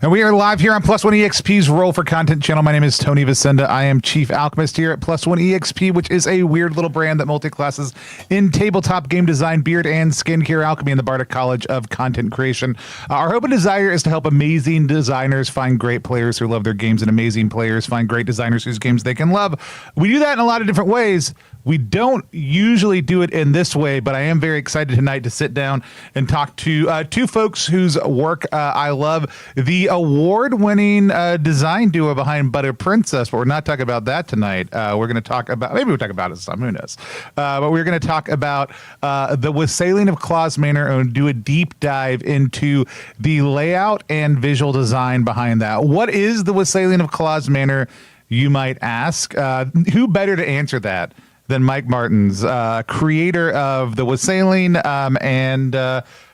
And we are live here on Plus One EXP's Roll for Content channel. My name is Tony Vicenda. I am Chief Alchemist here at Plus One EXP, which is a weird little brand that multi-classes in tabletop game design, beard, and skincare alchemy in the Bardic College of Content Creation. Our hope and desire is to help amazing designers find great players who love their games and amazing players find great designers whose games they can love. We do that in a lot of different ways. We don't usually do it in this way, but I am very excited tonight to sit down and talk to two folks whose work I love. The award-winning design duo behind Butter Princess, but we're not talking about that tonight. We're going to talk about, maybe we'll talk about it some, who knows. But we're going to talk about the Wassailing of Claus Manor and do a deep dive into the layout and visual design behind that. What is the Wassailing of Claus Manor, you might ask? Who better to answer that than Mike Martens, creator of the Wassailing and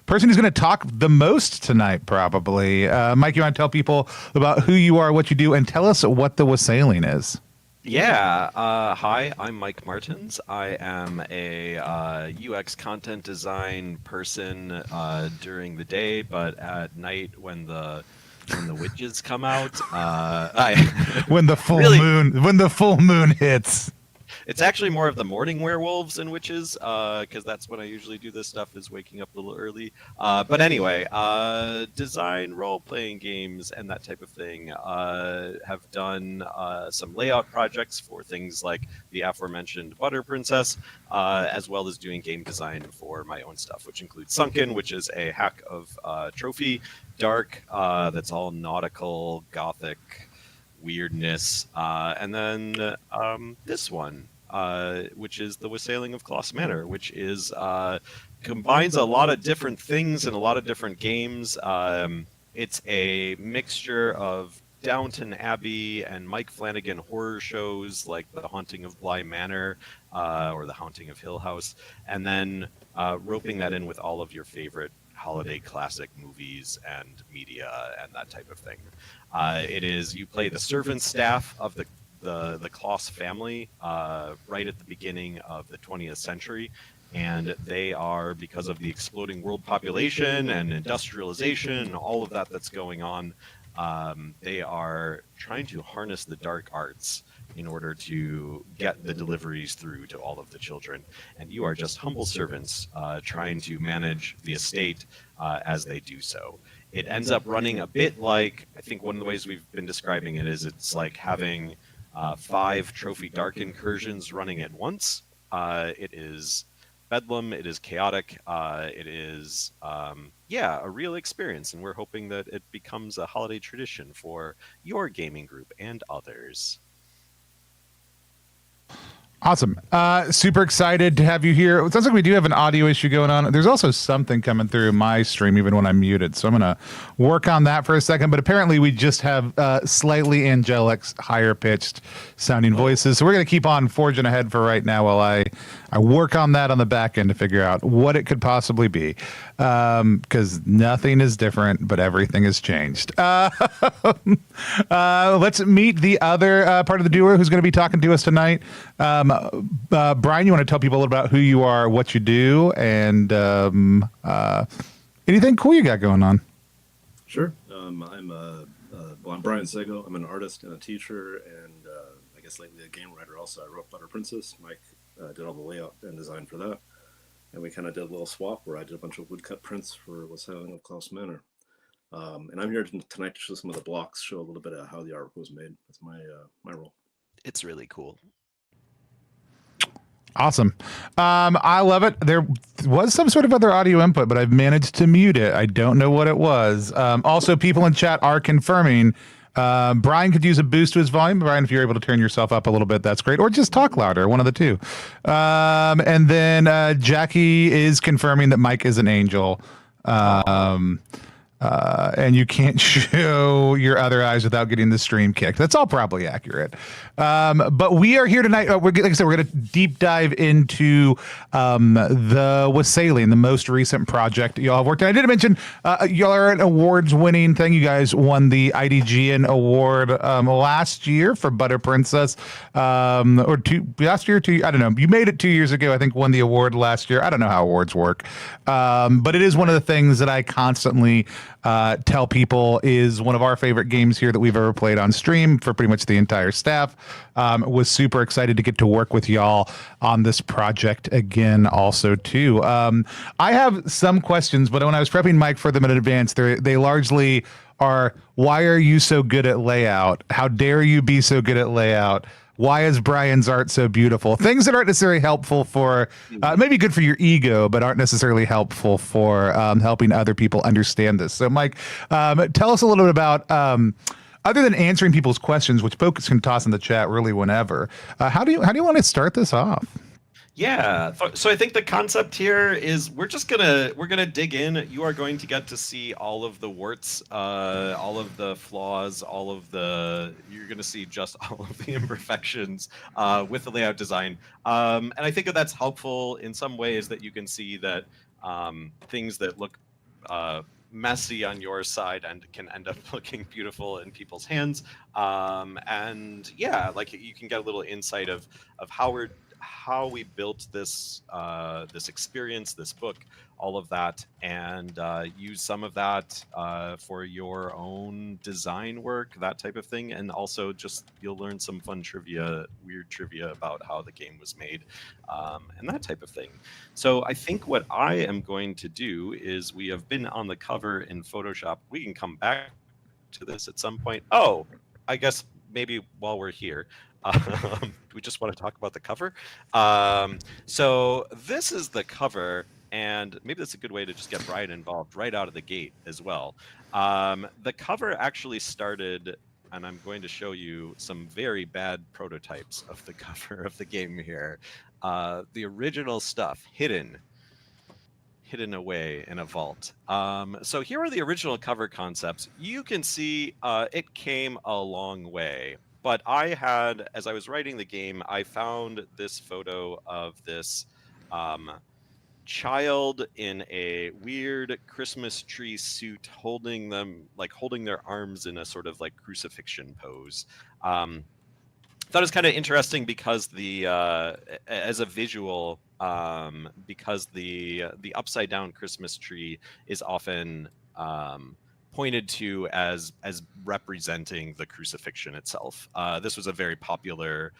person who's going to talk the most tonight, probably. Mike, you want to tell people about who you are, what you do, and tell us what the Wassailing is? Yeah. Hi, I'm Mike Martens. I am a UX content design person during the day, but at night when the witches come out, when the full moon hits. It's actually more of the morning werewolves and witches, because that's when I usually do this stuff, is waking up a little early. But anyway, design role-playing games and that type of thing. Have done some layout projects for things like the aforementioned Butter Princess, as well as doing game design for my own stuff, which includes Sunken, which is a hack of trophy, Dark, that's all nautical, gothic weirdness, and then this one, which is the Wassailing of Claus Manor, which is combines a lot of different things in a lot of different games. It's a mixture of Downton Abbey and Mike Flanagan horror shows like The Haunting of Bly Manor or The Haunting of Hill House, and then roping that in with all of your favorite holiday classic movies and media and that type of thing. It is, you play the servant staff of the Claus family right at the beginning of the 20th century, and they are, because of the exploding world population and industrialization and all of that that's going on, they are trying to harness the dark arts in order to get the deliveries through to all of the children. And you are just humble servants trying to manage the estate as they do so. It ends up running a bit like, I think one of the ways we've been describing it is it's like having 5 Trophy Dark incursions running at once. It is bedlam, it is chaotic, it is, a real experience. And we're hoping that it becomes a holiday tradition for your gaming group and others. Awesome. Super excited to have you here. It sounds like we do have an audio issue going on. There's also something coming through my stream, even when I'm muted. So I'm going to work on that for a second. But apparently we just have slightly angelic, higher pitched sounding voices. So we're going to keep on forging ahead for right now while I work on that on the back end to figure out what it could possibly be. Because nothing is different, but everything has changed. Let's meet the other part of the duo who's going to be talking to us tonight. Brian, you want to tell people a little about who you are, what you do, and anything cool you got going on? Sure. I'm Brian Sago. I'm an artist and a teacher, and I guess lately a game writer also. I wrote Butter Princess. Mike did all the layout and design for that. And we kind of did a little swap where I did a bunch of woodcut prints for Wassailing of Claus Manor. And I'm here tonight to show some of the blocks, show a little bit of how the artwork was made. That's my role. It's really cool. Awesome. I love it. There was some sort of other audio input, but I've managed to mute it. I don't know what it was. Also, people in chat are confirming Brian could use a boost to his volume. Brian, if you're able to turn yourself up a little bit, that's great. Or just talk louder, one of the two. And then Jackie is confirming that Mike is an angel. And you can't show your other eyes without getting the stream kicked. That's all probably accurate. But we are here tonight. Like I said, we're going to deep dive into the Wassailing, the most recent project y'all have worked on. I did mention y'all are an awards-winning thing. You guys won the IDGN award last year for Butter Princess, last year, I don't know. You made it 2 years ago. I think won the award last year. I don't know how awards work, but it is one of the things that I constantly tell people is one of our favorite games here that we've ever played on stream for pretty much the entire staff. Was super excited to get to work with y'all on this project again also too. I have some questions, but when I was prepping Mike for them in advance, they largely are, why are you so good at layout? How dare you be so good at layout? Why is Brian's art so beautiful? Things that aren't necessarily helpful for, maybe good for your ego, but aren't necessarily helpful for helping other people understand this. So, Mike, tell us a little bit about, other than answering people's questions, which folks can toss in the chat really whenever. How do you want to start this off? Yeah, so I think the concept here is we're gonna dig in. You are going to get to see all of the warts, all of the flaws, you're gonna see just all of the imperfections with the layout design. And I think that that's helpful in some ways, that you can see that things that look messy on your side and can end up looking beautiful in people's hands. And yeah, like you can get a little insight of how we built this this experience, this book, all of that, and use some of that for your own design work, that type of thing. And also just you'll learn some fun trivia, weird trivia about how the game was made, and that type of thing. So I think what I am going to do is, we have been on the cover in Photoshop. We can come back to this at some point. Oh, I guess maybe while we're here, we just want to talk about the cover. So this is the cover, and maybe that's a good way to just get Brian involved right out of the gate as well. The cover actually started, and I'm going to show you some very bad prototypes of the cover of the game here. The original stuff hidden away in a vault. So here are the original cover concepts. You can see it came a long way. But I had, as I was writing the game, I found this photo of this child in a weird Christmas tree suit, holding their arms in a sort of like crucifixion pose. Thought it was kind of interesting because as a visual, because the upside down Christmas tree is often pointed to as representing the crucifixion itself. This was a very popular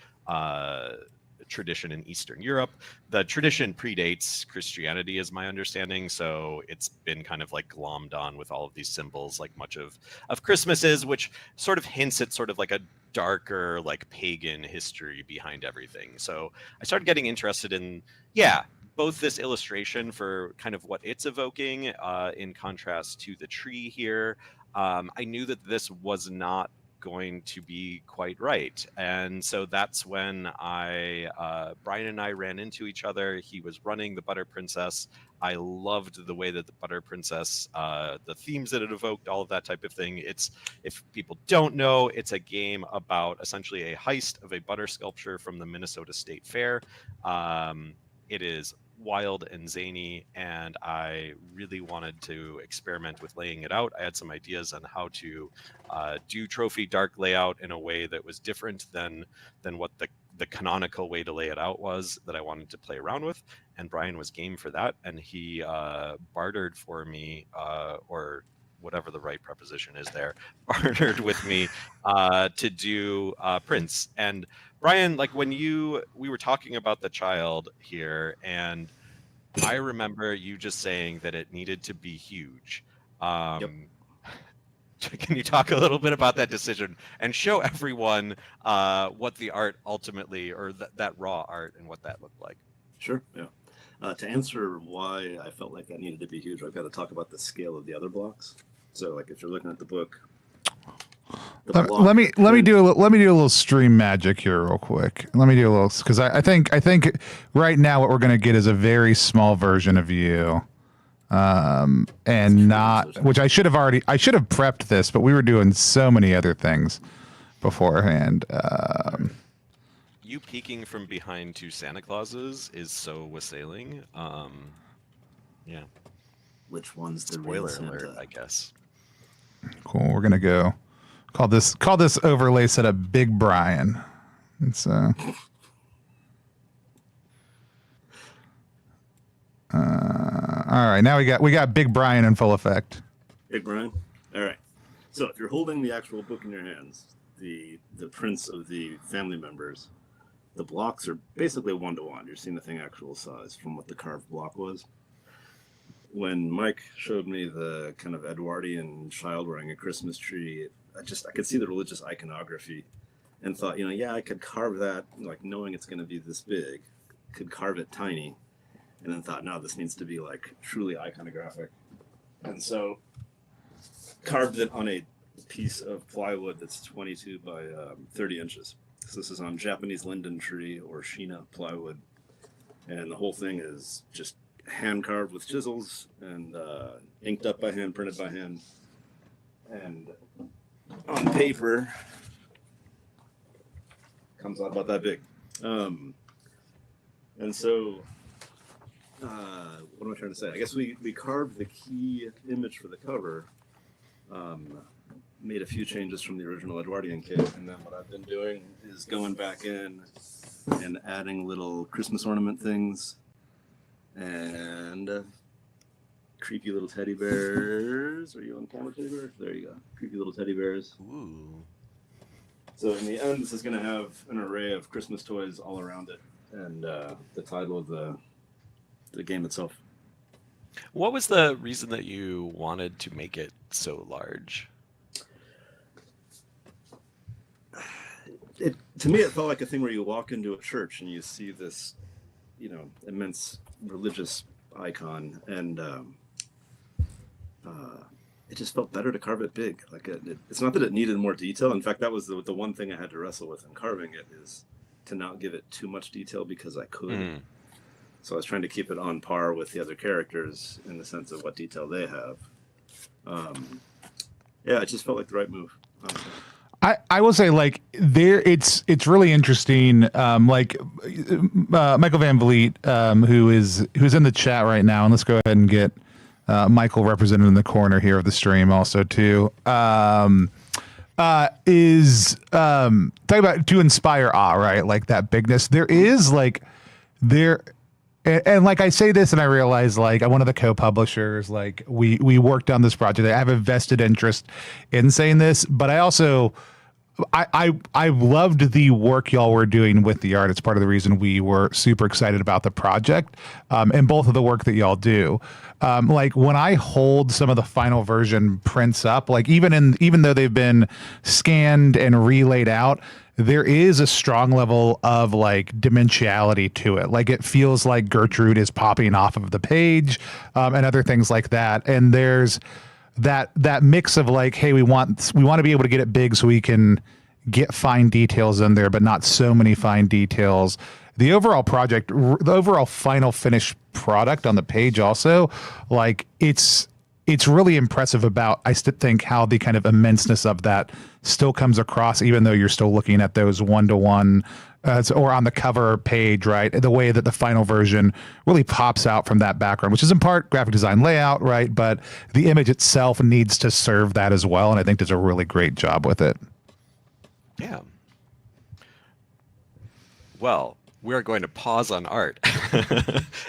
tradition in Eastern Europe. The tradition predates Christianity, is my understanding, so it's been kind of like glommed on with all of these symbols, like much of Christmas is, which sort of hints at sort of like a darker, like pagan history behind everything. So I started getting interested in, both this illustration for kind of what it's evoking in contrast to the tree here. I knew that this was not going to be quite right. And so that's when Brian and I ran into each other. He was running the Butter Princess. I loved the way that the Butter Princess, the themes that it evoked, all of that type of thing. If people don't know, it's a game about essentially a heist of a butter sculpture from the Minnesota State Fair. It is wild and zany, and I really wanted to experiment with laying it out. I had some ideas on how to do trophy dark layout in a way that was different than what the canonical way to lay it out was, that I wanted to play around with. And Brian was game for that, and he bartered for me, or whatever the right preposition is there, bartered with me to do prints. And Brian, like when we were talking about the child here, and I remember you just saying that it needed to be huge. Yep. Can you talk a little bit about that decision and show everyone what the art ultimately, or that raw art, and what that looked like? Sure, yeah. To answer why I felt like that needed to be huge, I've got to talk about the scale of the other blocks. So, like, if you're looking at the book, let me do a little stream magic here real quick. Let me do a little, because I think right now what we're going to get is a very small version of you, and not, which I should have prepped this, but we were doing so many other things beforehand. You peeking from behind two Santa Clauses is so Wassailing. Yeah. Which one's the spoiler real Santa? alert, I guess. Cool. We're gonna go call this overlay setup Big Brian. It's all right. Now we got Big Brian in full effect. Hey, Brian. All right. So if you're holding the actual book in your hands, the prints of the family members, the blocks are basically 1-to-1. You're seeing the thing actual size from what the carved block was. When Mike showed me the kind of Edwardian child wearing a Christmas tree, I could see the religious iconography and thought, yeah, I could carve that, like knowing it's going to be this big, could carve it tiny, and then thought, no, this needs to be like truly iconographic. And so carved it on a piece of plywood that's 22 by 30 inches. So this is on Japanese linden tree or Shina plywood. And the whole thing is just hand carved with chisels and inked up by hand, printed by hand. And on paper, comes out about that big. And so, what am I trying to say? I guess we carved the key image for the cover, made a few changes from the original Edwardian kit, and then what I've been doing is going back in and adding little Christmas ornament things and creepy little teddy bears. Are you on camera, teddy bear? There you go. Creepy little teddy bears. Ooh. So in the end, this is going to have an array of Christmas toys all around it, and the title of the game itself. What was the reason that you wanted to make it so large? To me, it felt like a thing where you walk into a church and you see this, immense religious icon, and it just felt better to carve it big. Like it's not that it needed more detail. In fact, that was the one thing I had to wrestle with in carving it, is to not give it too much detail because I could. So I was trying to keep it on par with the other characters in the sense of what detail they have. It just felt like the right move. I will say, like, it's really interesting. Michael Van Vliet, who's in the chat right now, and let's go ahead and get Michael represented in the corner here of the stream also too. Is talking about to inspire awe, right? Like that bigness. There is like there. And like I say this, and I realize, like, I'm one of the co-publishers. Like we worked on this project. I have a vested interest in saying this, but I also I loved the work y'all were doing with the art. It's part of the reason we were super excited about the project, and both of the work that y'all do. Like when I hold some of the final version prints up, like even though they've been scanned and relayed out, there is a strong level of like dimensionality to it. Like it feels like Gertrude is popping off of the page, and other things like that. And there's that mix of like, hey, we want to be able to get it big so we can get fine details in there, but not so many fine details. The overall project, the overall final finished product on the page also, like it's really impressive about, I still think, how the kind of immenseness of that still comes across, even though you're still looking at those 1-to-1 or on the cover page, right? The way that the final version really pops out from that background, which is in part graphic design layout, right? But the image itself needs to serve that as well. And I think does a really great job with it. Yeah. Well, we're going to pause on art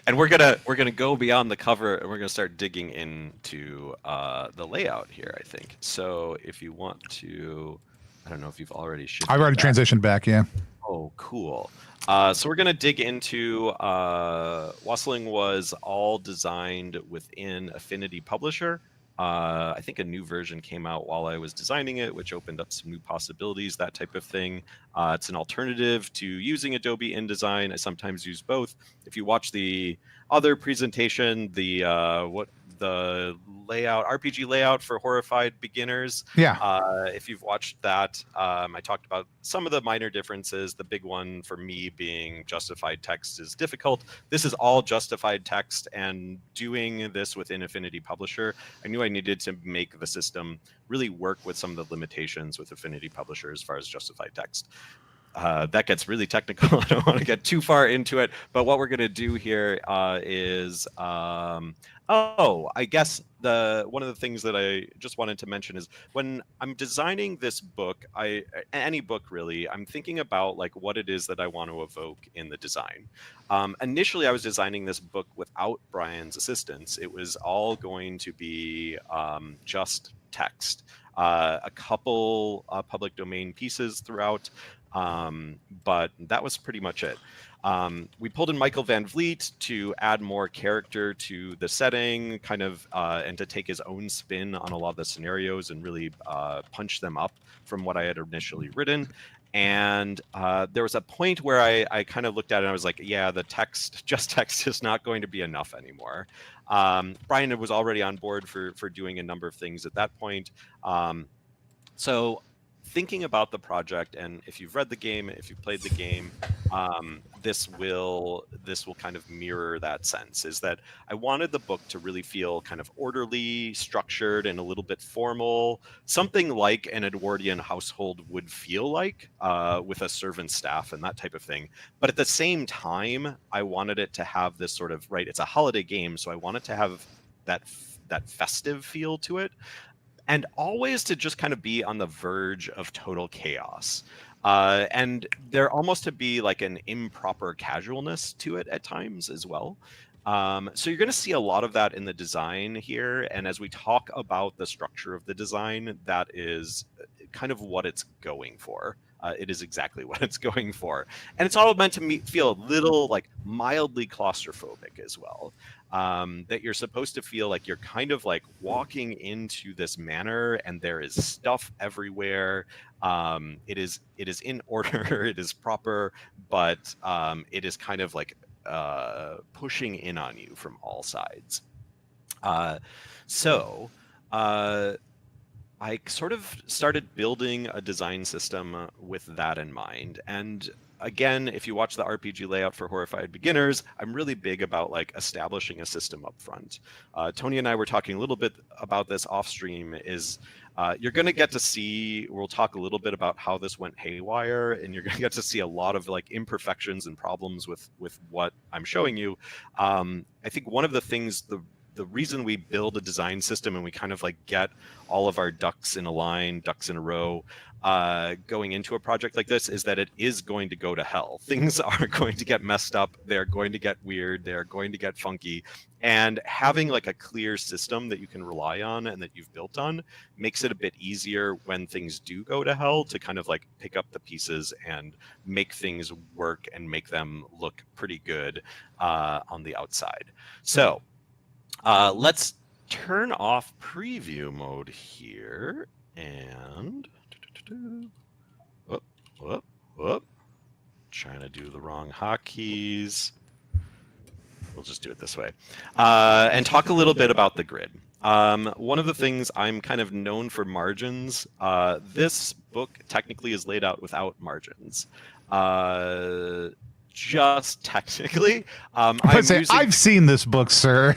and we're gonna go beyond the cover, and we're gonna start digging into the layout here, I think. So if you want to, I don't know if you've already shifted. I've already transitioned back, yeah. Oh, cool. So we're gonna dig into Wassailing was all designed within Affinity Publisher. I think a new version came out while I was designing it, which opened up some new possibilities, that type of thing. It's an alternative to using Adobe InDesign. I sometimes use both. If you watch the other presentation, the layout, RPG layout for horrified beginners. Yeah. If you've watched that, I talked about some of the minor differences. The big one for me being justified text is difficult. This is all justified text, and doing this within Affinity Publisher, I knew I needed to make the system really work with some of the limitations with Affinity Publisher as far as justified text. that gets really technical. I don't want to get too far into it, but what we're going to do here is, I guess one of the things that I just wanted to mention is when I'm designing this book, any book really, I'm thinking about like what it is that I want to evoke in the design. Initially, I was designing this book without Brian's assistance. It was all going to be just text. A couple public domain pieces throughout, but that was pretty much it. We pulled in Michael Van Vliet to add more character to the setting, kind of, and to take his own spin on a lot of the scenarios and really punch them up from what I had initially written. And there was a point where I kind of looked at it and I was like, yeah, the text, just text is not going to be enough anymore. Brian was already on board for doing a number of things at that point. So thinking about the project, and if you've read the game, if you've played the game, this will kind of mirror that sense, is that I wanted the book to really feel kind of orderly, structured, and a little bit formal, something like an Edwardian household would feel like, with a servant staff and that type of thing. But at the same time, I wanted it to have this sort of, right, it's a holiday game, so I wanted to have that festive feel to it, and always to just kind of be on the verge of total chaos. And there almost to be like an improper casualness to it at times as well. So you're going to see a lot of that in the design here. And as we talk about the structure of the design, that is kind of what it's going for. It is exactly what it's going for. And it's all meant to feel a little like mildly claustrophobic as well. That you're supposed to feel like you're kind of like walking into this manor and there is stuff everywhere. It is in order, it is proper, but it is kind of like pushing in on you from all sides. So I sort of started building a design system with that in mind. And again, if you watch the RPG layout for Horrified Beginners, I'm really big about like establishing a system up front. Tony and I were talking a little bit about this off stream. You're going to get to see, we'll talk a little bit about how this went haywire, and you're going to get to see a lot of like imperfections and problems with what I'm showing you. I think one of the things, the reason we build a design system and we kind of like get all of our ducks in a line, ducks in a row, going into a project like this, is that it is going to go to hell. Things are going to get messed up. They're going to get weird. They're going to get funky. And having like a clear system that you can rely on and that you've built on makes it a bit easier when things do go to hell to kind of like pick up the pieces and make things work and make them look pretty good on the outside. So let's turn off preview mode here and whoop. Trying to do the wrong hotkeys. We'll just do it this way. And talk a little bit about the grid. One of the things I'm kind of known for margins. This book technically is laid out without margins. Just technically. I've seen this book, sir.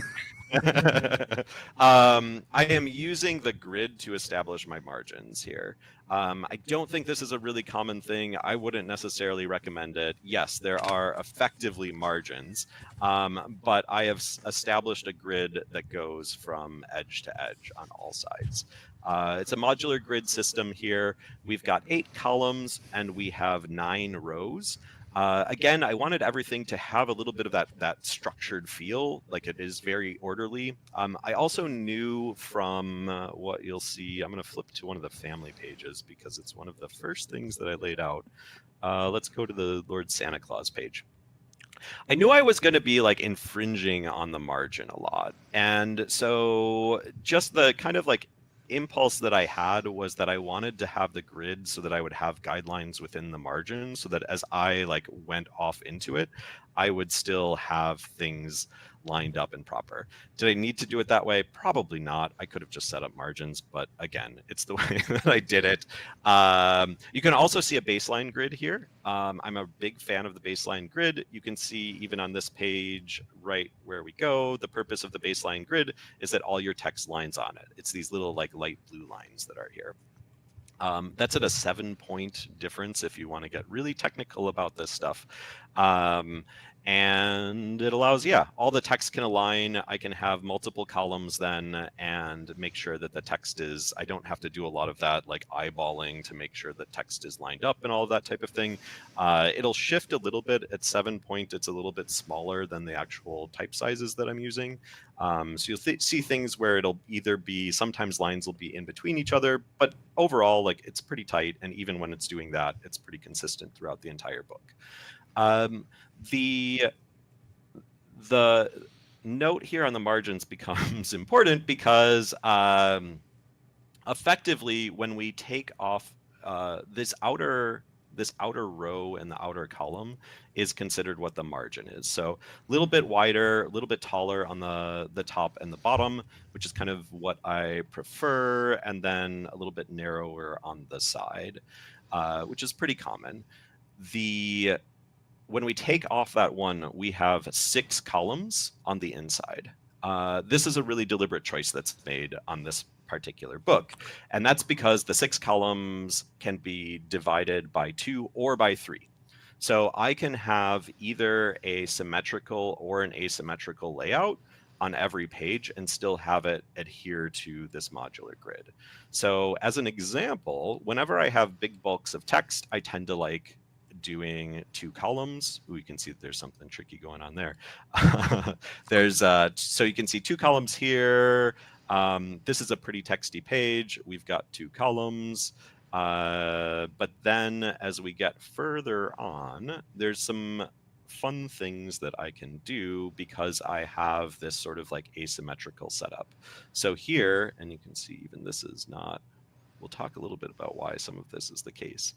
I am using the grid to establish my margins here. I don't think this is a really common thing. I wouldn't necessarily recommend it. Yes, there are effectively margins, but I have established a grid that goes from edge to edge on all sides. It's a modular grid system here. We've got 8 columns and we have 9 rows. Again, I wanted everything to have a little bit of that structured feel, like it is very orderly. I also knew from what you'll see, I'm going to flip to one of the family pages because it's one of the first things that I laid out. Let's go to the Lord Santa Claus page. I knew I was going to be like infringing on the margin a lot. And so just the kind of like impulse that I had was that I wanted to have the grid so that I would have guidelines within the margin so that as I like went off into it, I would still have things lined up and proper. Did I need to do it that way? Probably not. I could have just set up margins, but again, it's the way that I did it. You can also see a baseline grid here. I'm a big fan of the baseline grid. You can see even on this page, right where we go, the purpose of the baseline grid is that all your text lines on it. It's these little like light blue lines that are here. That's at a 7-point difference if you want to get really technical about this stuff. And it allows, all the text can align. I can have multiple columns then and make sure that the text is, I don't have to do a lot of that like eyeballing to make sure that text is lined up and all of that type of thing. It'll shift a little bit at 7-point. It's a little bit smaller than the actual type sizes that I'm using. So you'll see things where it'll either be, sometimes lines will be in between each other, but overall, like it's pretty tight. And even when it's doing that, it's pretty consistent throughout the entire book. The note here on the margins becomes important because effectively when we take off this outer row and the outer column is considered what the margin is. So a little bit wider, a little bit taller on the top and the bottom, which is kind of what I prefer, and then a little bit narrower on the side, which is pretty common. When we take off that one, we have 6 columns on the inside. This is a really deliberate choice that's made on this particular book. And that's because the 6 columns can be divided by 2 or by 3. So I can have either a symmetrical or an asymmetrical layout on every page and still have it adhere to this modular grid. So as an example, whenever I have big bulks of text, I tend to like doing 2 columns. Ooh, you can see that there's something tricky going on there. There's so you can see 2 columns here. This is a pretty texty page. We've got 2 columns. But then as we get further on, there's some fun things that I can do because I have this sort of like asymmetrical setup. So here, and you can see even this is not, we'll talk a little bit about why some of this is the case.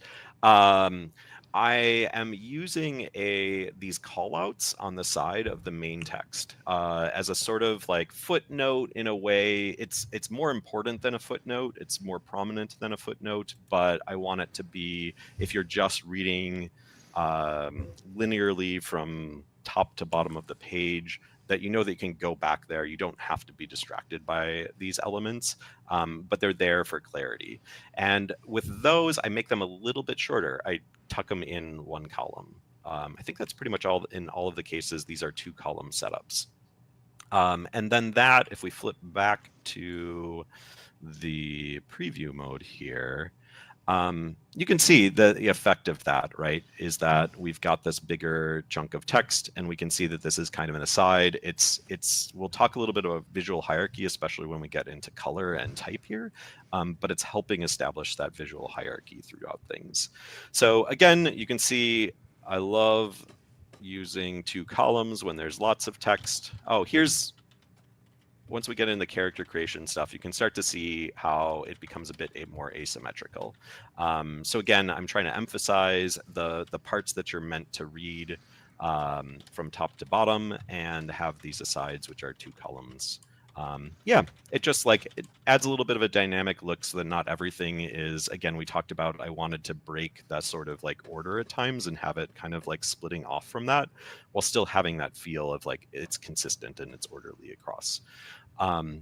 I am using these callouts on the side of the main text as a sort of like footnote in a way. It's more important than a footnote. It's more prominent than a footnote, but I want it to be, if you're just reading linearly from top to bottom of the page, that you know that you can go back there. You don't have to be distracted by these elements, but they're there for clarity. And with those, I make them a little bit shorter. I tuck them in 1 column. I think that's pretty much all in all of the cases. These are 2 column setups. And then that, if we flip back to the preview mode here, you can see the effect of that, right? Is that we've got this bigger chunk of text, and we can see that this is kind of an aside. We'll talk a little bit about visual hierarchy, especially when we get into color and type here, but it's helping establish that visual hierarchy throughout things. So again, you can see I love using 2 columns when there's lots of text. Oh, once we get into character creation stuff, you can start to see how it becomes a bit more asymmetrical. So again, I'm trying to emphasize the parts that you're meant to read from top to bottom and have these asides, which are 2 columns. It just it adds a little bit of a dynamic look so that not everything is, again, we talked about, I wanted to break that sort of like order at times and have it kind of like splitting off from that while still having that feel of like it's consistent and it's orderly across. I've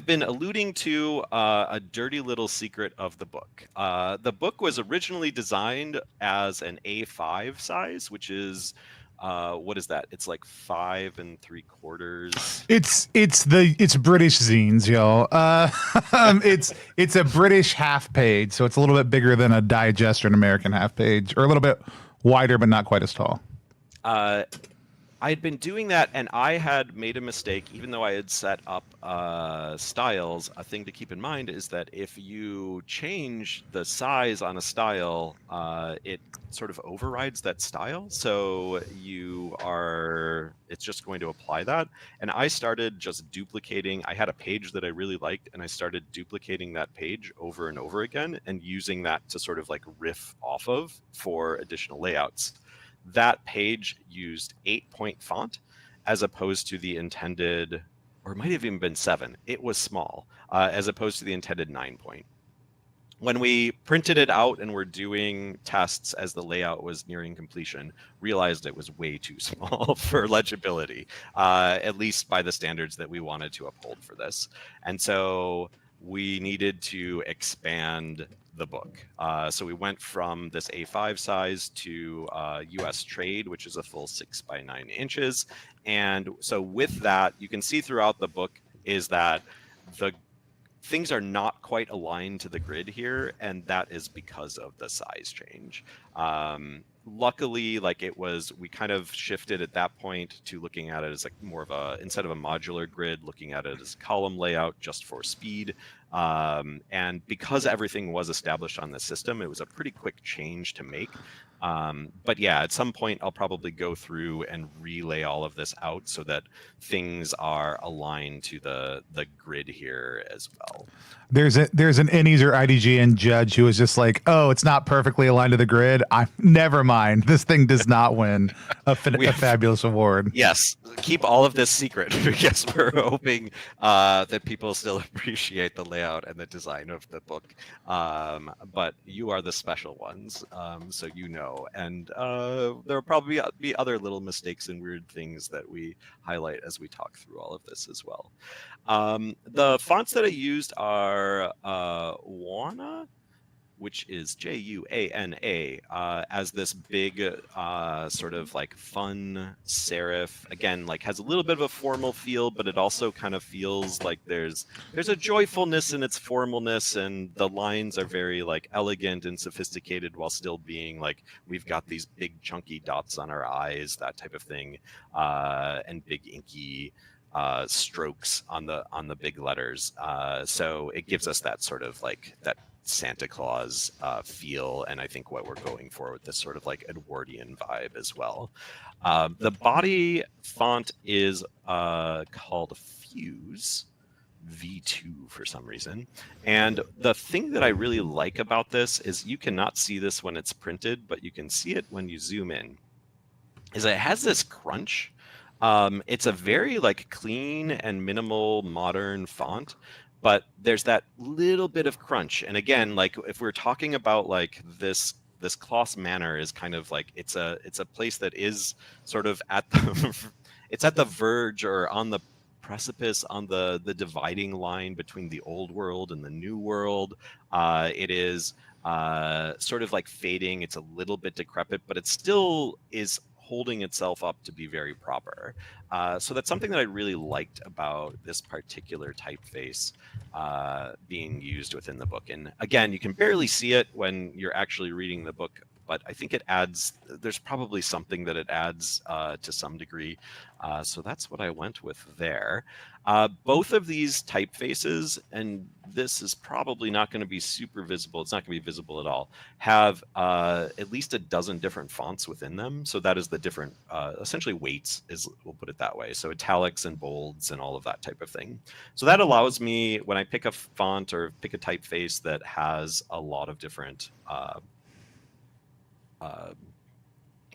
been alluding to a dirty little secret of the book. The book was originally designed as an A5 size, which is what is that? It's like 5 3/4. It's British zines, y'all. It's a British half page, so it's a little bit bigger than a digest or an American half page, or a little bit wider, but not quite as tall. I had been doing that, and I had made a mistake, even though I had set up styles. A thing to keep in mind is that if you change the size on a style, it sort of overrides that style. So it's just going to apply that. And I started just duplicating. I had a page that I really liked, and I started duplicating that page over and over again and using that to sort of like riff off of for additional layouts. That page used 8-point font as opposed to the intended, or it might have even been 7. It was small, as opposed to the intended 9-point. When we printed it out and were doing tests as the layout was nearing completion, realized it was way too small for legibility, at least by the standards that we wanted to uphold for this. And so we needed to expand the book. So we went from this A5 size to US trade, which is a full 6 by 9 inches. And so with that, you can see throughout the book is that the things are not quite aligned to the grid here, and that is because of the size change. Luckily, like we kind of shifted at that point to looking at it as like more of a, instead of a modular grid, looking at it as a column layout just for speed. And because everything was established on the system, it was a pretty quick change to make. But yeah, at some point I'll probably go through and relay all of this out so that things are aligned to the grid here as well. There's an Ennies or IDGN judge who was just like, "Oh, it's not perfectly aligned to the grid. Never mind. This thing does not win a fabulous award." Yes, keep all of this secret because we're hoping that people still appreciate the layout and the design of the book. But you are the special ones, so you know. And there'll probably be other little mistakes and weird things that we highlight as we talk through all of this as well. The fonts that I used are Juana, which is Juana, as this big sort of like fun serif. Again, like has a little bit of a formal feel, but it also kind of feels like there's a joyfulness in its formalness, and the lines are very like elegant and sophisticated while still being like, we've got these big chunky dots on our eyes, that type of thing, and big inky strokes on the big letters. So it gives us that sort of like that Santa Claus feel, and I think what we're going for with this sort of like Edwardian vibe as well. The body font is called Fuse V2 for some reason. And the thing that I really like about this is you cannot see this when it's printed, but you can see it when you zoom in, is it has this crunch. It's a very like clean and minimal modern font, but there's that little bit of crunch. And again, like if we're talking about like this Claus Manor is kind of like it's a place that is sort of at the it's at the verge or on the precipice, on the dividing line between the old world and the new world. It is sort of like fading. It's a little bit decrepit, but it still is holding itself up to be very proper. So that's something that I really liked about this particular typeface being used within the book. And again, you can barely see it when you're actually reading the book, but I think it adds, there's probably something that it adds to some degree. So that's what I went with there. Both of these typefaces, and this is probably not going to be super visible, it's not going to be visible at all, have at least a dozen different fonts within them. So that is the different, essentially weights, we'll put it that way. So italics and bolds and all of that type of thing. So that allows me, when I pick a font or pick a typeface that has a lot of different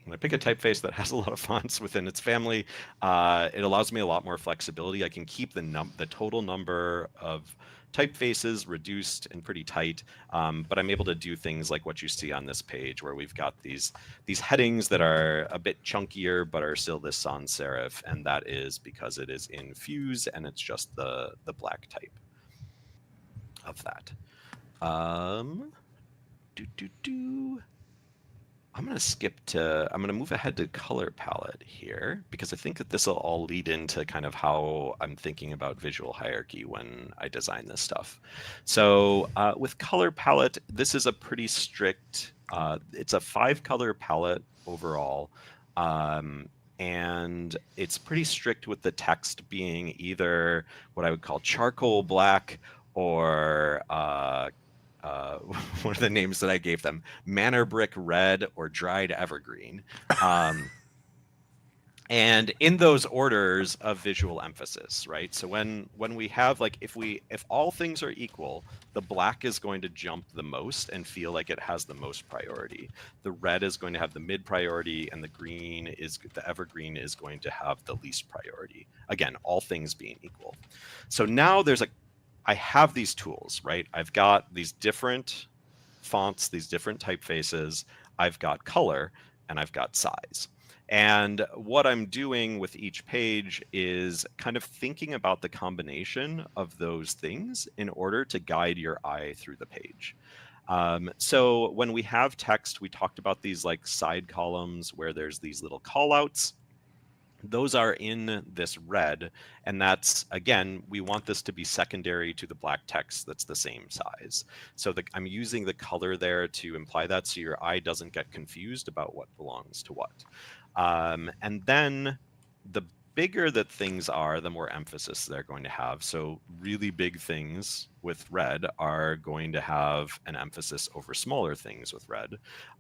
when I pick a typeface that has a lot of fonts within its family, it allows me a lot more flexibility. I can keep the total number of typefaces reduced and pretty tight, but I'm able to do things like what you see on this page, where we've got these headings that are a bit chunkier, but are still this sans serif, and that is because it is in Fuse, and it's just the black type of that. I'm going to move ahead to color palette here, because I think that this will all lead into kind of how I'm thinking about visual hierarchy when I design this stuff. So with color palette, this is a pretty strict, it's a 5-color palette overall. And it's pretty strict with the text being either what I would call charcoal black or one of the names that I gave them, Manor Brick Red or Dried Evergreen. And in those orders of visual emphasis, right? So when we have, like, if all things are equal, the black is going to jump the most and feel like it has the most priority. The red is going to have the mid priority, and the evergreen is going to have the least priority. Again, all things being equal. So now I have these tools, right? I've got these different fonts, these different typefaces. I've got color, and I've got size. And what I'm doing with each page is kind of thinking about the combination of those things in order to guide your eye through the page. So when we have text, we talked about these like side columns where there's these little call outs. Those are in this red, and that's, again, we want this to be secondary to the black text that's the same size. So I'm using the color there to imply that so your eye doesn't get confused about what belongs to what. And then the bigger that things are, the more emphasis they're going to have. So really big things with red are going to have an emphasis over smaller things with red,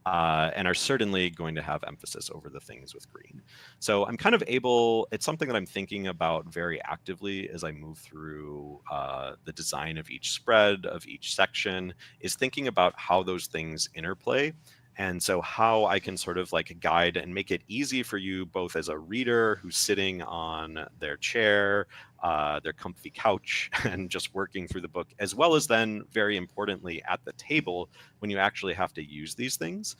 and are certainly going to have emphasis over the things with green. So I'm kind of it's something that I'm thinking about very actively as I move through the design of each spread, of each section, is thinking about how those things interplay. And so how I can sort of like guide and make it easy for you both as a reader who's sitting on their chair, their comfy couch, and just working through the book, as well as then, very importantly, at the table when you actually have to use these things,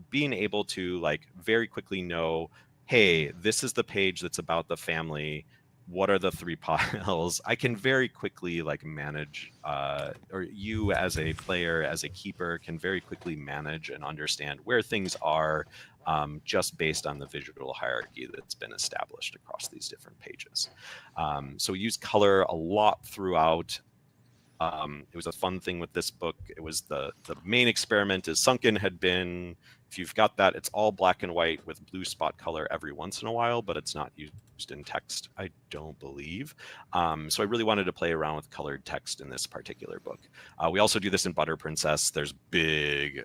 being able to like very quickly know, hey, this is the page that's about the family. What are the 3 piles? I can very quickly like manage, or you as a player, as a keeper, can very quickly manage and understand where things are, just based on the visual hierarchy that's been established across these different pages. So we use color a lot throughout. It was a fun thing with this book. It was the main experiment is Sunken had been, if you've got that, it's all black and white with blue spot color every once in a while, but it's not used in text, I don't believe. So I really wanted to play around with colored text in this particular book. We also do this in Butter Princess. There's big,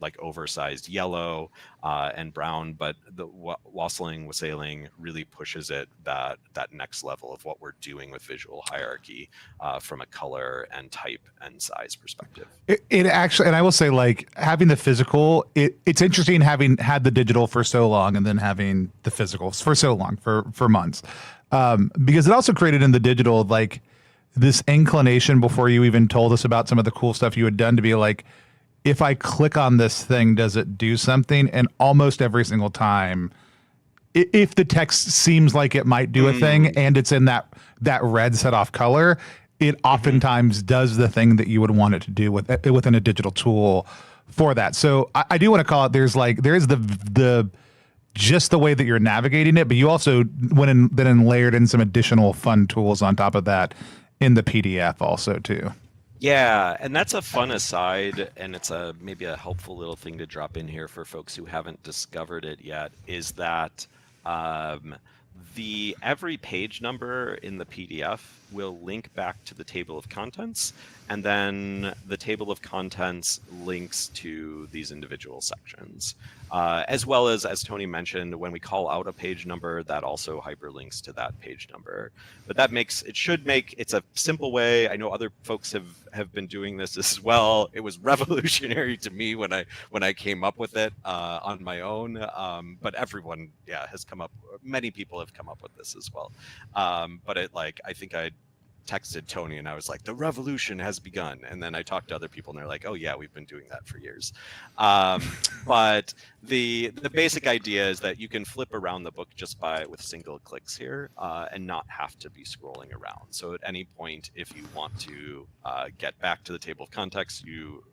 like oversized yellow and brown, but the Wassailing really pushes it that next level of what we're doing with visual hierarchy from a color and type and size perspective. It actually, and I will say, like, having the physical, it's interesting having had the digital for so long and then having the physical for so long, for months, because it also created in the digital like this inclination before you even told us about some of the cool stuff you had done to be like, if I click on this thing, does it do something? And almost every single time, if the text seems like it might do a thing and it's in that red set off color, it oftentimes does the thing that you would want it to do within a digital tool for that. So I do want to call it, there's the just the way that you're navigating it, but you also went in then and layered in some additional fun tools on top of that in the PDF also too. Yeah, and that's a fun aside, and it's maybe a helpful little thing to drop in here for folks who haven't discovered it yet, is that the every page number in the PDF will link back to the table of contents, and then the table of contents links to these individual sections. As well as Tony mentioned, when we call out a page number, that also hyperlinks to that page number. But it's a simple way. I know other folks have been doing this as well. It was revolutionary to me when I came up with it on my own. But everyone, many people have come up with this as well. But I think I texted Tony and I was like, the revolution has begun. And then I talked to other people and they're like, oh yeah, we've been doing that for years. But the basic idea is that you can flip around the book just with single clicks here and not have to be scrolling around. So at any point, if you want to get back to the table of contents, you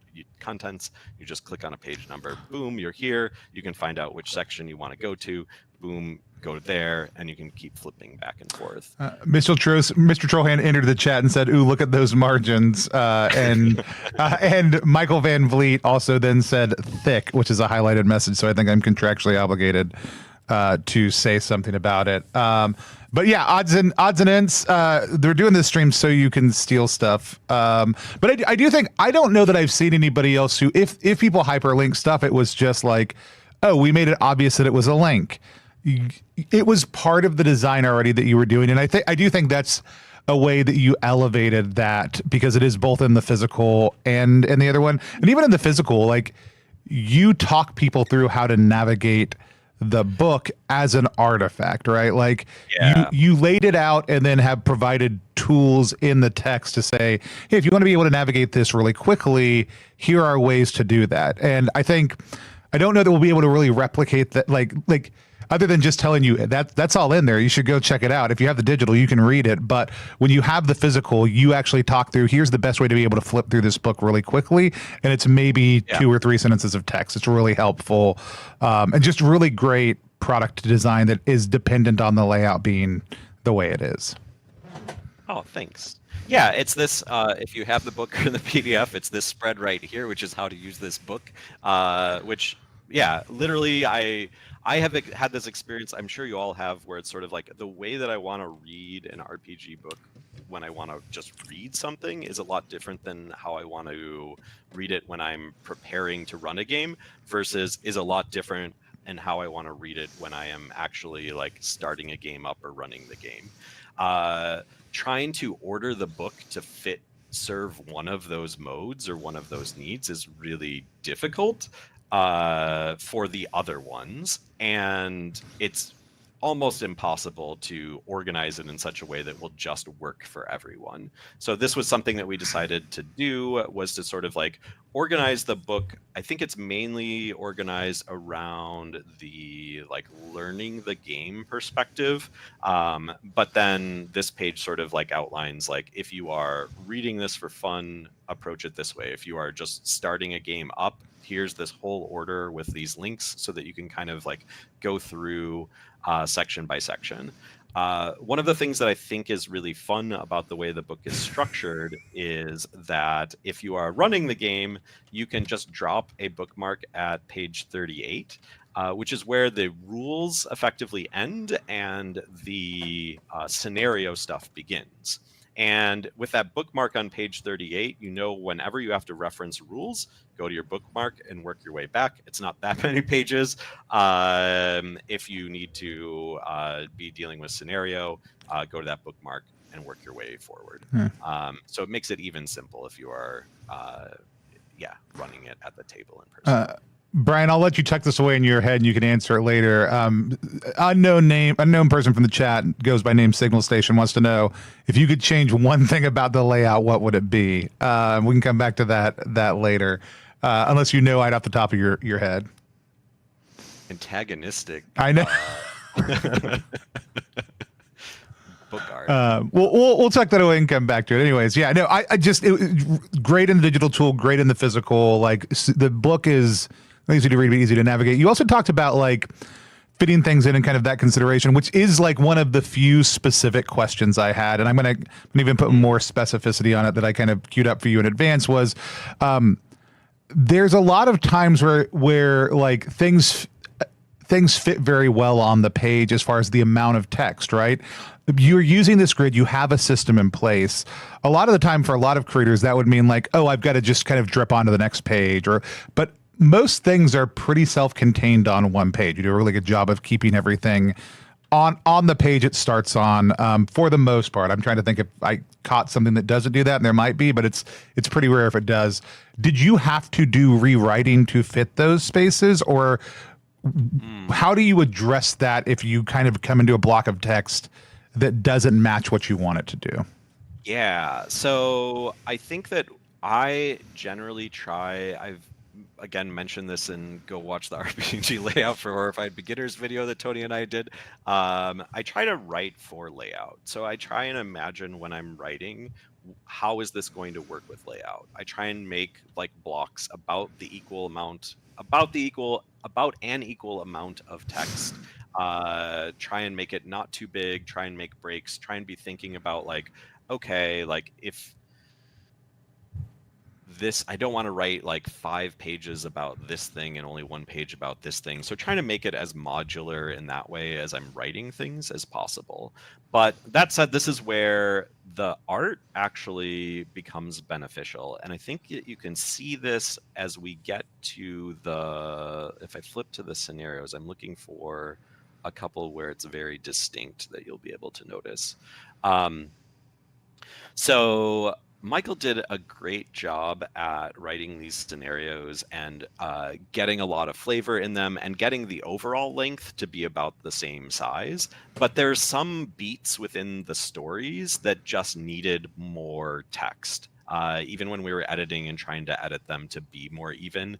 just click on a page number, boom, you're here. You can find out which section you want to go to, boom, go there, and you can keep flipping back and forth. Mr. Trollhand entered the chat and said, ooh, look at those margins. And Michael Van Vliet also then said thick, which is a highlighted message. So I think I'm contractually obligated to say something about it. But yeah, odds and ends. They're doing this stream so you can steal stuff. But I do think, I don't know that I've seen anybody else who, if people hyperlink stuff, it was just like, oh, we made it obvious that it was a link. It was part of the design already that you were doing. And I do think that's a way that you elevated that, because it is both in the physical and in the other one. And even in the physical, like, you talk people through how to navigate the book as an artifact, right? Like, you laid it out and then have provided tools in the text to say, hey, if you want to be able to navigate this really quickly, here are ways to do that. And I think I don't know that we'll be able to really replicate that, like other than just telling you that's all in there. You should go check it out. If you have the digital, you can read it. But when you have the physical, you actually talk through, here's the best way to be able to flip through this book really quickly. And it's maybe 2 or 3 sentences of text. It's really helpful, and just really great product design that is dependent on the layout being the way it is. Oh, thanks. Yeah, it's this, if you have the book or the PDF, it's this spread right here, which is how to use this book, which, yeah, literally, I have had this experience, I'm sure you all have, where it's sort of like the way that I want to read an RPG book when I want to just read something is a lot different than how I want to read it when I'm preparing to run a game, versus is a lot different and how I want to read it when I am actually like starting a game up or running the game. Trying to order the book to serve one of those modes or one of those needs is really difficult for the other ones, and it's almost impossible to organize it in such a way that will just work for everyone. So this was something that we decided to do, was to sort of like organize the book. I think it's mainly organized around the like learning the game perspective. But then this page sort of like outlines, like, if you are reading this for fun, approach it this way. If you are just starting a game up, here's this whole order with these links so that you can kind of like go through section by section. One of the things that I think is really fun about the way the book is structured is that if you are running the game, you can just drop a bookmark at page 38, which is where the rules effectively end and the scenario stuff begins. And with that bookmark on page 38, you know whenever you have to reference rules, go to your bookmark and work your way back. It's not that many pages. If you need to be dealing with scenario, go to that bookmark and work your way forward. So it makes it even simple if you are, running it at the table in person. Brian, I'll let you tuck this away in your head and you can answer it later. Unknown person from the chat, goes by name Signal Station, wants to know if you could change one thing about the layout, what would it be? We can come back to that later, unless you know right off the top of your head. Antagonistic. I know. Book art. We'll tuck that away and come back to it. Anyways, yeah, no, I just great in the digital tool, great in the physical. Like the book is easy to read, but easy to navigate. You also talked about like fitting things in and kind of that consideration, which is like one of the few specific questions I had, and I'm gonna even put more specificity on it that I kind of queued up for you in advance. Was there's a lot of times where like things fit very well on the page as far as the amount of text, right? You're using this grid, you have a system in place. A lot of the time for a lot of creators, that would mean like, oh, I've got to just kind of drip onto the next page, but most things are pretty self-contained on one page. You do a really good job of keeping everything on the page it starts on, for the most part. I'm trying to think if I caught something that doesn't do that, and there might be, but it's pretty rare if it does. Did you have to do rewriting to fit those spaces, or how do you address that if you kind of come into a block of text that doesn't match what you want it to do? Yeah, so I think that I generally I've again mentioned this, and go watch the RPG layout for Horrified Beginners video that Tony and I did. I try to write for layout. So I try and imagine when I'm writing, how is this going to work with layout? I try and make like blocks about an equal amount of text. Try and make it not too big, try and make breaks, try and be thinking about like, okay, like if this, I don't want to write like 5 pages about this thing and only 1 page about this thing. So trying to make it as modular in that way as I'm writing things as possible. But that said, this is where the art actually becomes beneficial. And I think you can see this as we get to if I flip to the scenarios, I'm looking for a couple where it's very distinct that you'll be able to notice. So Michael did a great job at writing these scenarios and getting a lot of flavor in them and getting the overall length to be about the same size. But there's some beats within the stories that just needed more text. even when we were editing and trying to edit them to be more even.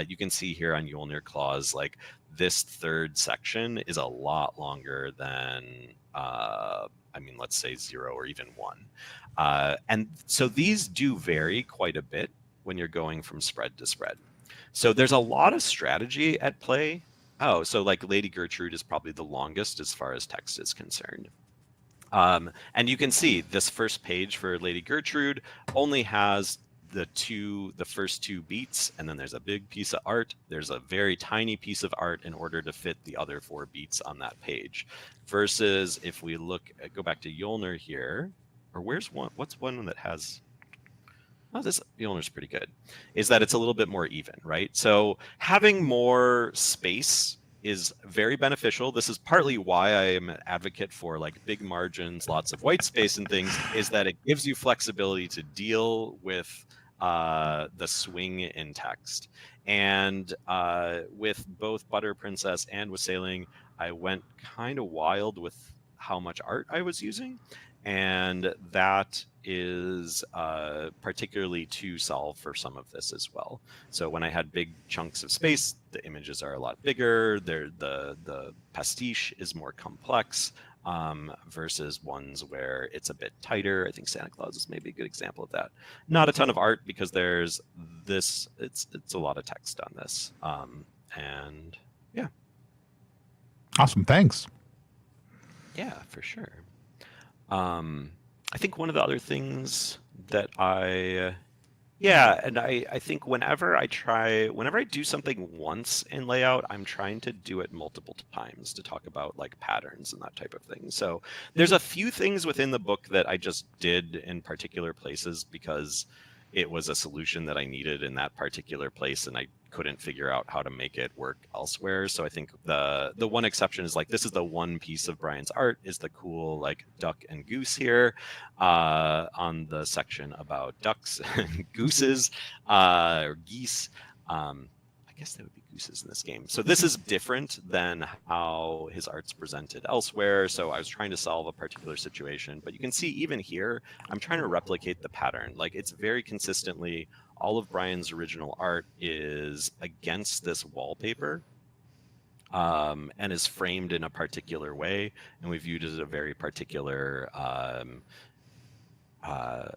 You can see here on Yulnir Claus, like this third section is a lot longer than, I mean, let's say 0 or even 1. And so these do vary quite a bit when you're going from spread to spread. So there's a lot of strategy at play. Oh, so like Lady Gertrude is probably the longest as far as text is concerned. And you can see this first page for Lady Gertrude only has the first 2 beats, and then there's a big piece of art. There's a very tiny piece of art in order to fit the other 4 beats on that page. Versus if we go back to Yulnir here, or what's one that has, oh, this Yulnir's pretty good, is that it's a little bit more even, right? So having more space is very beneficial. This is partly why I am an advocate for like big margins, lots of white space and things, is that it gives you flexibility to deal with the swing in text. And with both Butter Princess and Wassailing, I went kind of wild with how much art I was using. And that is particularly to solve for some of this as well. So when I had big chunks of space, the images are a lot bigger. The pastiche is more complex versus ones where it's a bit tighter. I think Santa Claus is maybe a good example of that. Not a ton of art because there's this. It's a lot of text on this. And yeah. Awesome. Thanks. Yeah, for sure. I think one of the other things that I think whenever I do something once in layout, I'm trying to do it multiple times to talk about like patterns and that type of thing. So there's a few things within the book that I just did in particular places because it was a solution that I needed in that particular place, and I couldn't figure out how to make it work elsewhere. So I think the one exception is like, this is the one piece of Brian's art is the cool like duck and goose here on the section about ducks and gooses or geese. I guess they would be gooses in this game. So this is different than how his art's presented elsewhere. So I was trying to solve a particular situation, but you can see even here, I'm trying to replicate the pattern. Like it's very consistently, all of Brian's original art is against this wallpaper and is framed in a particular way. And we viewed it as a very particular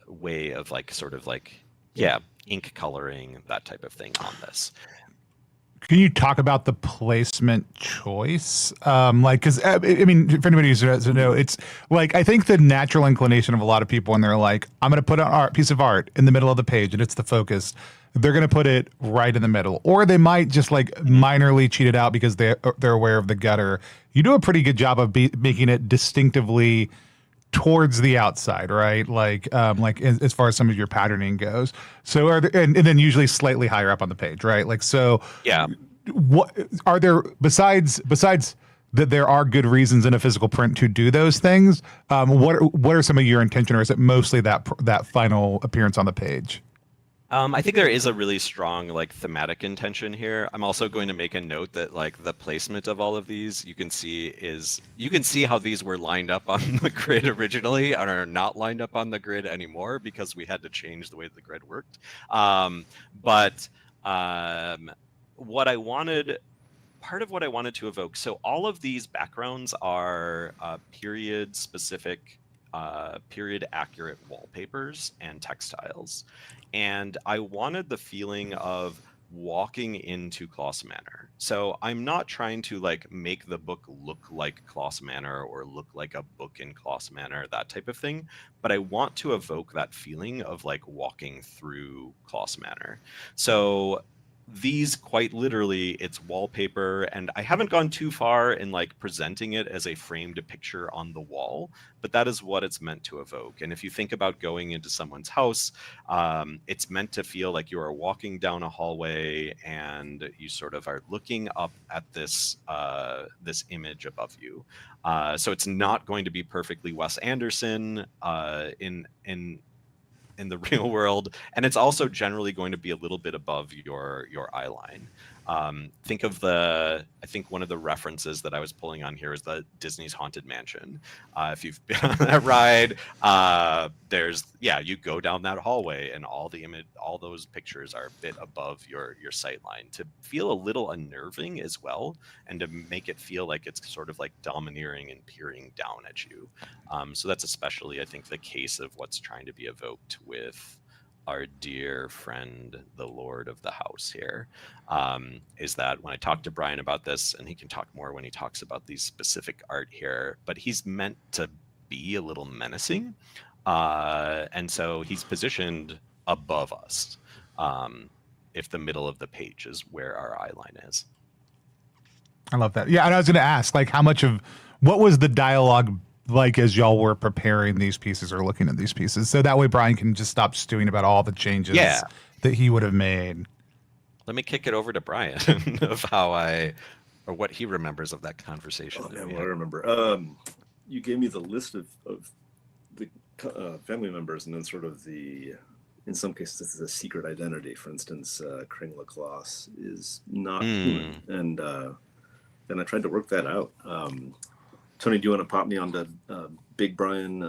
way of like, sort of like, yeah, ink coloring, that type of thing on this. Can you talk about the placement choice? Like, because I mean, for anybody who doesn't know, it's like I think the natural inclination of a lot of people when they're like, "I'm going to put an piece of art in the middle of the page and it's the focus," they're going to put it right in the middle, or they might just like minorly cheat it out because they're aware of the gutter. You do a pretty good job of making it distinctively towards the outside, right? Like as far as some of your patterning goes. So are there, and then usually slightly higher up on the page, right? Like, so yeah. What are there besides that there are good reasons in a physical print to do those things? What are some of your intention, or is it mostly that final appearance on the page? I think there is a really strong like thematic intention here. I'm also going to make a note that like the placement of all of these, you can see how these were lined up on the grid originally and are not lined up on the grid anymore because we had to change the way the grid worked. But what I wanted, part of what I wanted to evoke, so all of these backgrounds are period specific, period accurate wallpapers and textiles. And I wanted the feeling of walking into Claus Manor. So I'm not trying to like make the book look like Claus Manor or look like a book in Claus Manor, that type of thing. But I want to evoke that feeling of like walking through Claus Manor. So these quite literally, it's wallpaper, and I haven't gone too far in like presenting it as a framed picture on the wall, but that is what it's meant to evoke. And if you think about going into someone's house, it's meant to feel like you are walking down a hallway and you sort of are looking up at this this image above you. So it's not going to be perfectly Wes Anderson in the real world, and it's also generally going to be a little bit above your eye line. Think of I think one of the references that I was pulling on here is the Disney's Haunted Mansion. If you've been on that ride, you go down that hallway and all those pictures are a bit above your sight line to feel a little unnerving as well, and to make it feel like it's sort of like domineering and peering down at you. So that's especially, I think, the case of what's trying to be evoked with our dear friend, the Lord of the House here, is that when I talked to Brian about this, and he can talk more when he talks about these specific art here, but he's meant to be a little menacing. And so he's positioned above us, if the middle of the page is where our eye line is. I love that. Yeah, and I was going to ask, like, what was the dialogue like as y'all were preparing these pieces or looking at these pieces? So that way Brian can just stop stewing about all the changes that he would have made. Let me kick it over to Brian of or what he remembers of that conversation. Oh, man, what I remember. You gave me the list of the family members, and then sort of in some cases, this is a secret identity. For instance, Kringla Claus is not human. And then I tried to work that out. Tony, do you want to pop me on to Big Brian?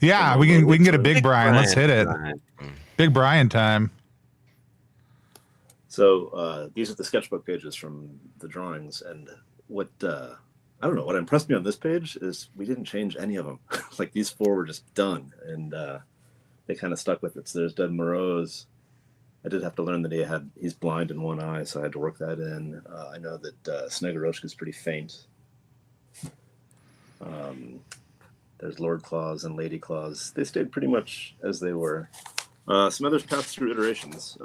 Yeah, we can get a Big Brian. Let's hit it. Big Brian time. So these are the sketchbook pages from the drawings, and what I don't know, what impressed me on this page is we didn't change any of them. Like these 4 were just done, and they kind of stuck with it. So there's Dead Moreau's. I did have to learn that he's blind in one eye, so I had to work that in. I know that Snegoroshka is pretty faint. There's Lord Claus and Lady Claus. They stayed pretty much as they were. Some others passed through iterations.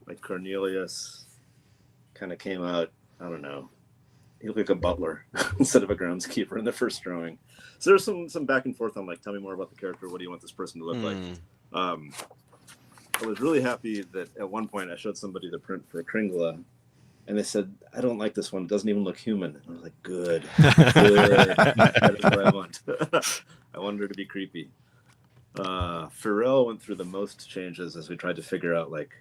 Like Cornelius kind of came out, I don't know, he looked like a butler instead of a groundskeeper in the first drawing. So there's some back and forth on, like, tell me more about the character. What do you want this person to look like? I was really happy that at one point I showed somebody the print for Kringla, and they said, I don't like this one. It doesn't even look human. And I was like, good. That is what I want. I wanted her to be creepy. Pharrell went through the most changes as we tried to figure out, like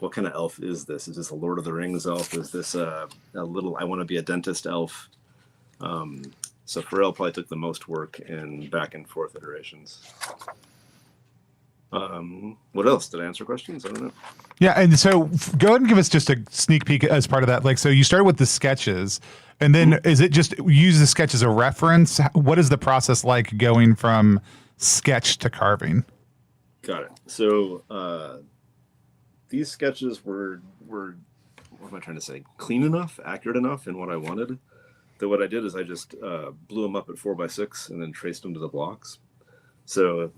what kind of elf is this? Is this a Lord of the Rings elf? Is this a little, I want to be a dentist elf? So Pharrell probably took the most work in back and forth iterations. What else? Did I answer questions? I don't know. Yeah, and so go ahead and give us just a sneak peek as part of that. Like, so you started with the sketches, and then is it just use the sketch as a reference? What is the process like going from sketch to carving? Got it. So these sketches were what am I trying to say? Clean enough, accurate enough in what I wanted. That what I did is I just blew them up at 4x6 and then traced them to the blocks. So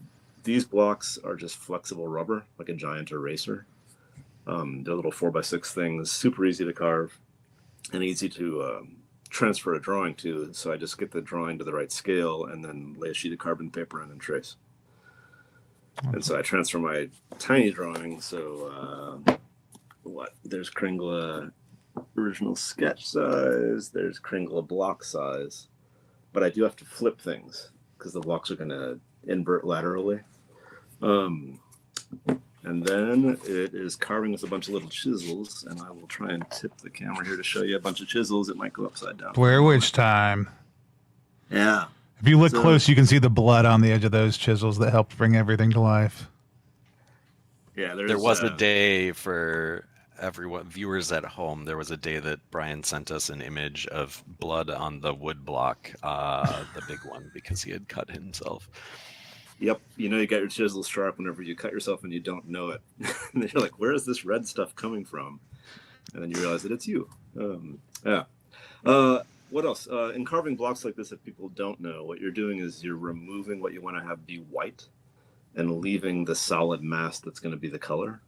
these blocks are just flexible rubber, like a giant eraser. They're little 4x6 things, super easy to carve and easy to transfer a drawing to. So I just get the drawing to the right scale and then lay a sheet of carbon paper in and trace. And so I transfer my tiny drawing. So there's Kringla original sketch size. There's Kringla block size. But I do have to flip things because the blocks are going to invert laterally. And then it is carving with a bunch of little chisels. And I will try and tip the camera here to show you a bunch of chisels. It might go upside down. Blair Witch time. Yeah. If you look close, you can see the blood on the edge of those chisels that helped bring everything to life. Yeah, there was a day for everyone, viewers at home. There was a day that Brian sent us an image of blood on the wood block, the big one, because he had cut himself. Yep, you got your chisel sharp whenever you cut yourself and you don't know it. And then you're like, where is this red stuff coming from? And then you realize that it's you. What else? In carving blocks like this, if people don't know, what you're doing is you're removing what you want to have be white and leaving the solid mass that's going to be the color.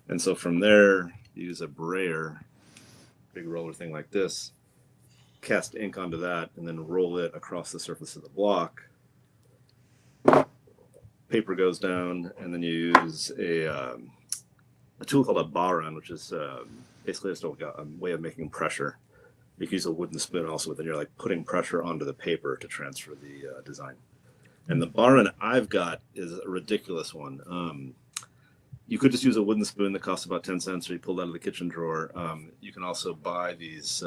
And so from there, you use a brayer, big roller thing like this, cast ink onto that, and then roll it across the surface of the block. Paper goes down, and then you use a tool called a baran, which is basically just a way of making pressure. You can use a wooden spoon also, but then you're like putting pressure onto the paper to transfer the design. And the baran I've got is a ridiculous one. you could just use a wooden spoon that costs about 10 cents, or you pulled out of the kitchen drawer. You can also buy these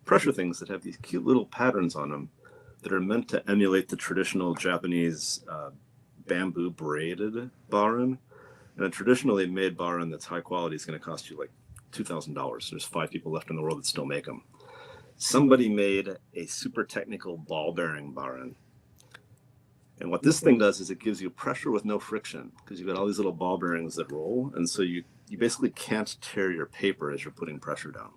pressure things that have these cute little patterns on them that are meant to emulate the traditional Japanese bamboo braided barin. And a traditionally made barin that's high quality is going to cost you like $2,000. There's 5 people left in the world that still make them. Somebody made a super technical ball bearing barin. And what this thing does is it gives you pressure with no friction, because you've got all these little ball bearings that roll. And so you basically can't tear your paper as you're putting pressure down.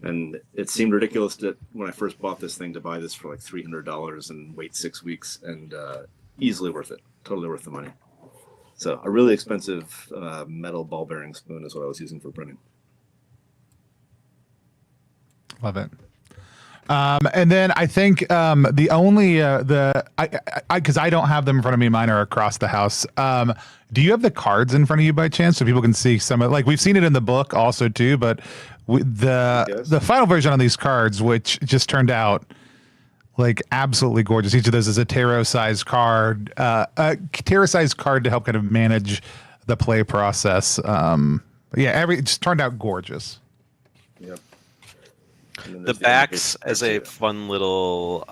And it seemed ridiculous that when I first bought this thing to buy this for like $300 and wait 6 weeks, and easily worth it. Totally worth the money. So a really expensive metal ball bearing spoon is what I was using for printing. Love it. And then I think the only because I don't have them in front of me, mine are across the house. Do you have the cards in front of you by chance, so people can see some of, like, we've seen it in the book also too, but the final version on these cards, which just turned out like absolutely gorgeous. Each of those is a tarot-sized card, to help kind of manage the play process. It just turned out gorgeous. Yep. The backs, as a fun little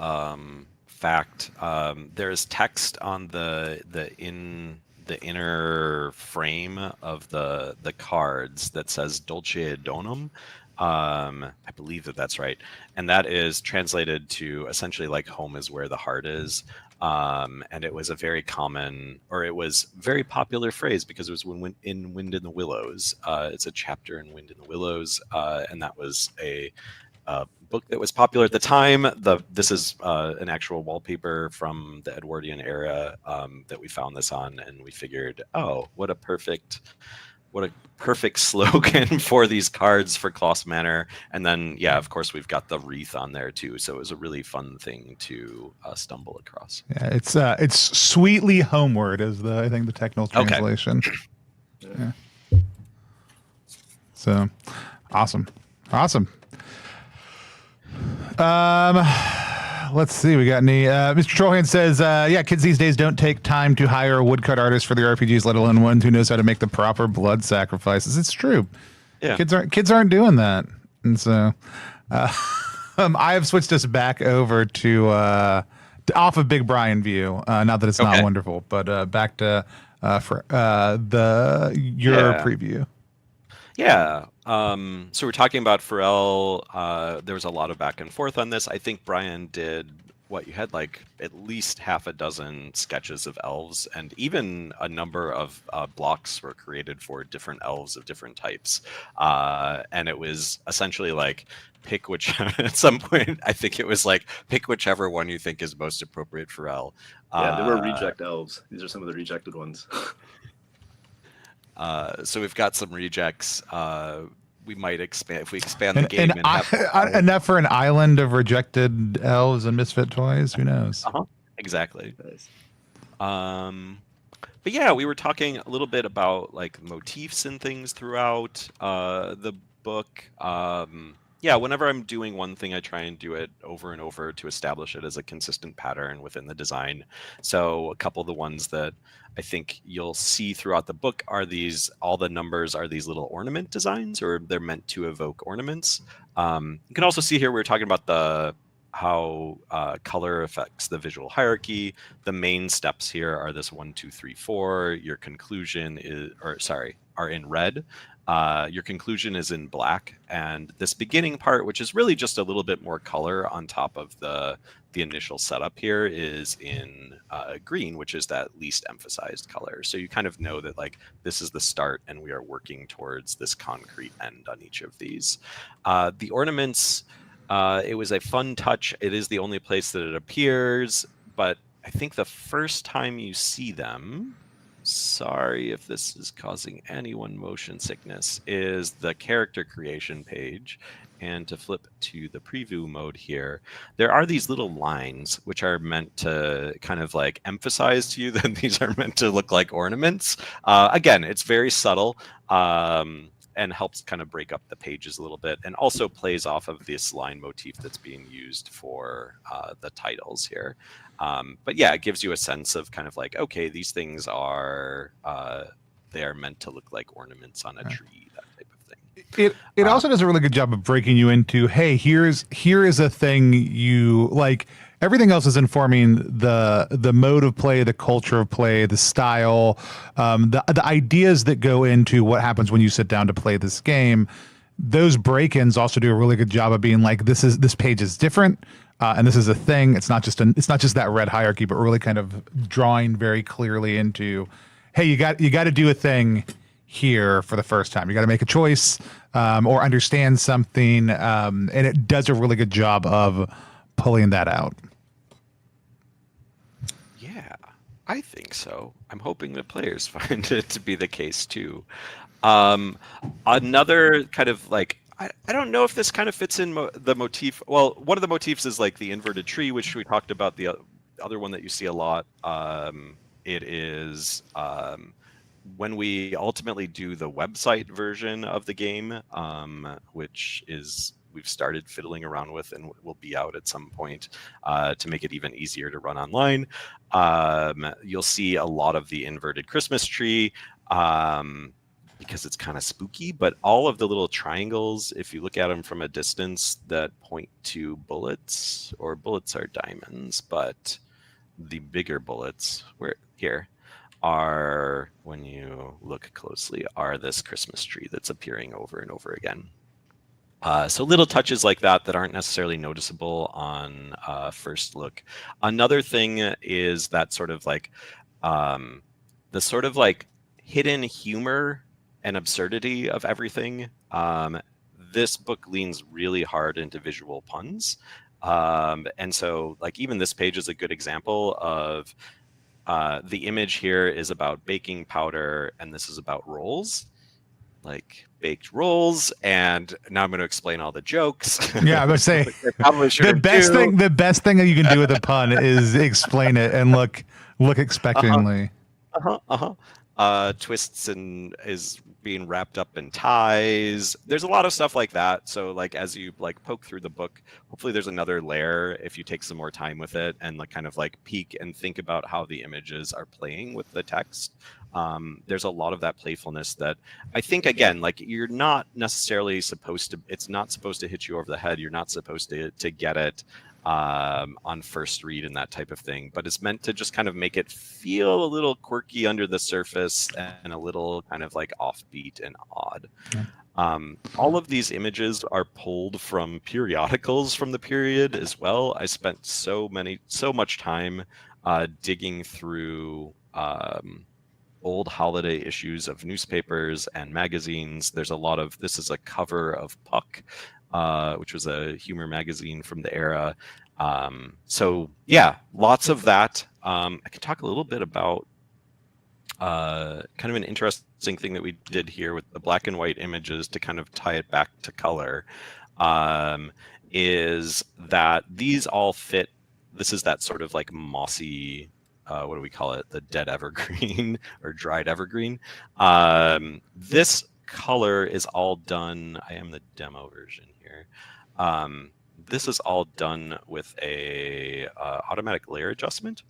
fact, there's text on the inner frame of the cards that says Dulce Donum. I believe that's right, and that is translated to essentially like home is where the heart is. And it was a very common, or it was very popular phrase because it was in Wind in the Willows. It's a chapter in Wind in the Willows, and that was a book that was popular at the time. This is an actual wallpaper from the Edwardian era that we found this on, and we figured, oh, what a perfect slogan for these cards for Claus Manor. And then, yeah, of course, we've got the wreath on there too. So it was a really fun thing to stumble across. Yeah, it's sweetly homeward is I think the technical translation. Okay. Yeah. So awesome. Let's see. We got any? Mr. Trollhand says, kids these days don't take time to hire a woodcut artist for their RPGs, let alone one who knows how to make the proper blood sacrifices. It's true. Yeah. Kids aren't doing that. And so I have switched us back over to off of Big Brian view. Not that it's not wonderful, but back to your preview. Yeah. So we're talking about Pharrell. There was a lot of back and forth on this. I think Brian did you had like at least half a dozen sketches of elves, and even a number of blocks were created for different elves of different types. And it was essentially like pick which at some point I think it was like pick whichever one you think is most appropriate for Pharrell. Yeah, there were reject elves. These are some of the rejected ones. So we've got some rejects. We might expand if we expand the game enough for an island of rejected elves and misfit toys. Who knows? Exactly. Nice. But yeah, we were talking a little bit about like motifs and things throughout the book. Whenever I'm doing one thing, I try and do it over and over to establish it as a consistent pattern within the design. So a couple of the ones that I think you'll see throughout the book are all the numbers are these little ornament designs, or they're meant to evoke ornaments. You can also see here, we're talking about how color affects the visual hierarchy. The main steps here are this 1, 2, 3, 4. Your conclusion are in red. Your conclusion is in black, and this beginning part, which is really just a little bit more color on top of the initial setup here, is in green, which is that least emphasized color. So you kind of know that like this is the start, and we are working towards this concrete end on each of these. The ornaments, it was a fun touch. It is the only place that it appears, but I think the first time you see them, sorry if this is causing anyone motion sickness, is the character creation page. And to flip to the preview mode here, there are these little lines which are meant to kind of like emphasize to you that these are meant to look like ornaments. Again, it's very subtle and helps kind of break up the pages a little bit, and also plays off of this line motif that's being used for the titles here. But yeah, it gives you a sense of kind of like, okay, these things are they are meant to look like ornaments on a tree, that type of thing. It also does a really good job of breaking you into, hey, here is a thing you like. Everything else is informing the mode of play, the culture of play, the style, the ideas that go into what happens when you sit down to play this game. Those break-ins also do a really good job of being like, this page is different, and this is a thing. It's not just that red hierarchy, but really kind of drawing very clearly into, hey, you got to do a thing here for the first time. You got to make a choice or understand something, and it does a really good job of pulling that out. Yeah, I think so. I'm hoping the players find it to be the case too. Another kind of like, I don't know if this kind of fits in the motif. Well, one of the motifs is like the inverted tree, which we talked about. The other one that you see a lot, it is when we ultimately do the website version of the game, which is we've started fiddling around with and will be out at some point to make it even easier to run online. You'll see a lot of the inverted Christmas tree because it's kind of spooky, but all of the little triangles, if you look at them from a distance, that point to bullets, or bullets are diamonds, but the bigger bullets are, when you look closely, are this Christmas tree that's appearing over and over again. So little touches like that aren't necessarily noticeable on first look. Another thing is that sort of like the sort of like hidden humor and absurdity of everything. This book leans really hard into visual puns. And so like even this page is a good example of the image here is about baking powder, and this is about rolls, like baked rolls. And now I'm going to explain all the jokes. Yeah, I would say the best thing that you can do with a pun is explain it and look expectantly. Twists and is being wrapped up in ties. There's a lot of stuff like that. So like as you like poke through the book, hopefully there's another layer if you take some more time with it and like kind of like peek and think about how the images are playing with the text. There's a lot of that playfulness that I think, again, like you're not necessarily supposed to, it's not supposed to hit you over the head. You're not supposed to get it on first read and that type of thing, but it's meant to just kind of make it feel a little quirky under the surface and a little kind of like offbeat and odd. All of these images are pulled from periodicals from the period as well. I spent so much time digging through old holiday issues of newspapers and magazines. There's a lot of, this is a cover of Puck, which was a humor magazine from the era. So yeah, lots of that. I can talk a little bit about kind of an interesting thing that we did here with the black and white images to kind of tie it back to color, is that these all fit. This is that sort of like mossy, what do we call it? The dead evergreen or dried evergreen. This color is all done. I am the demo version here. This is all done with a automatic layer adjustment.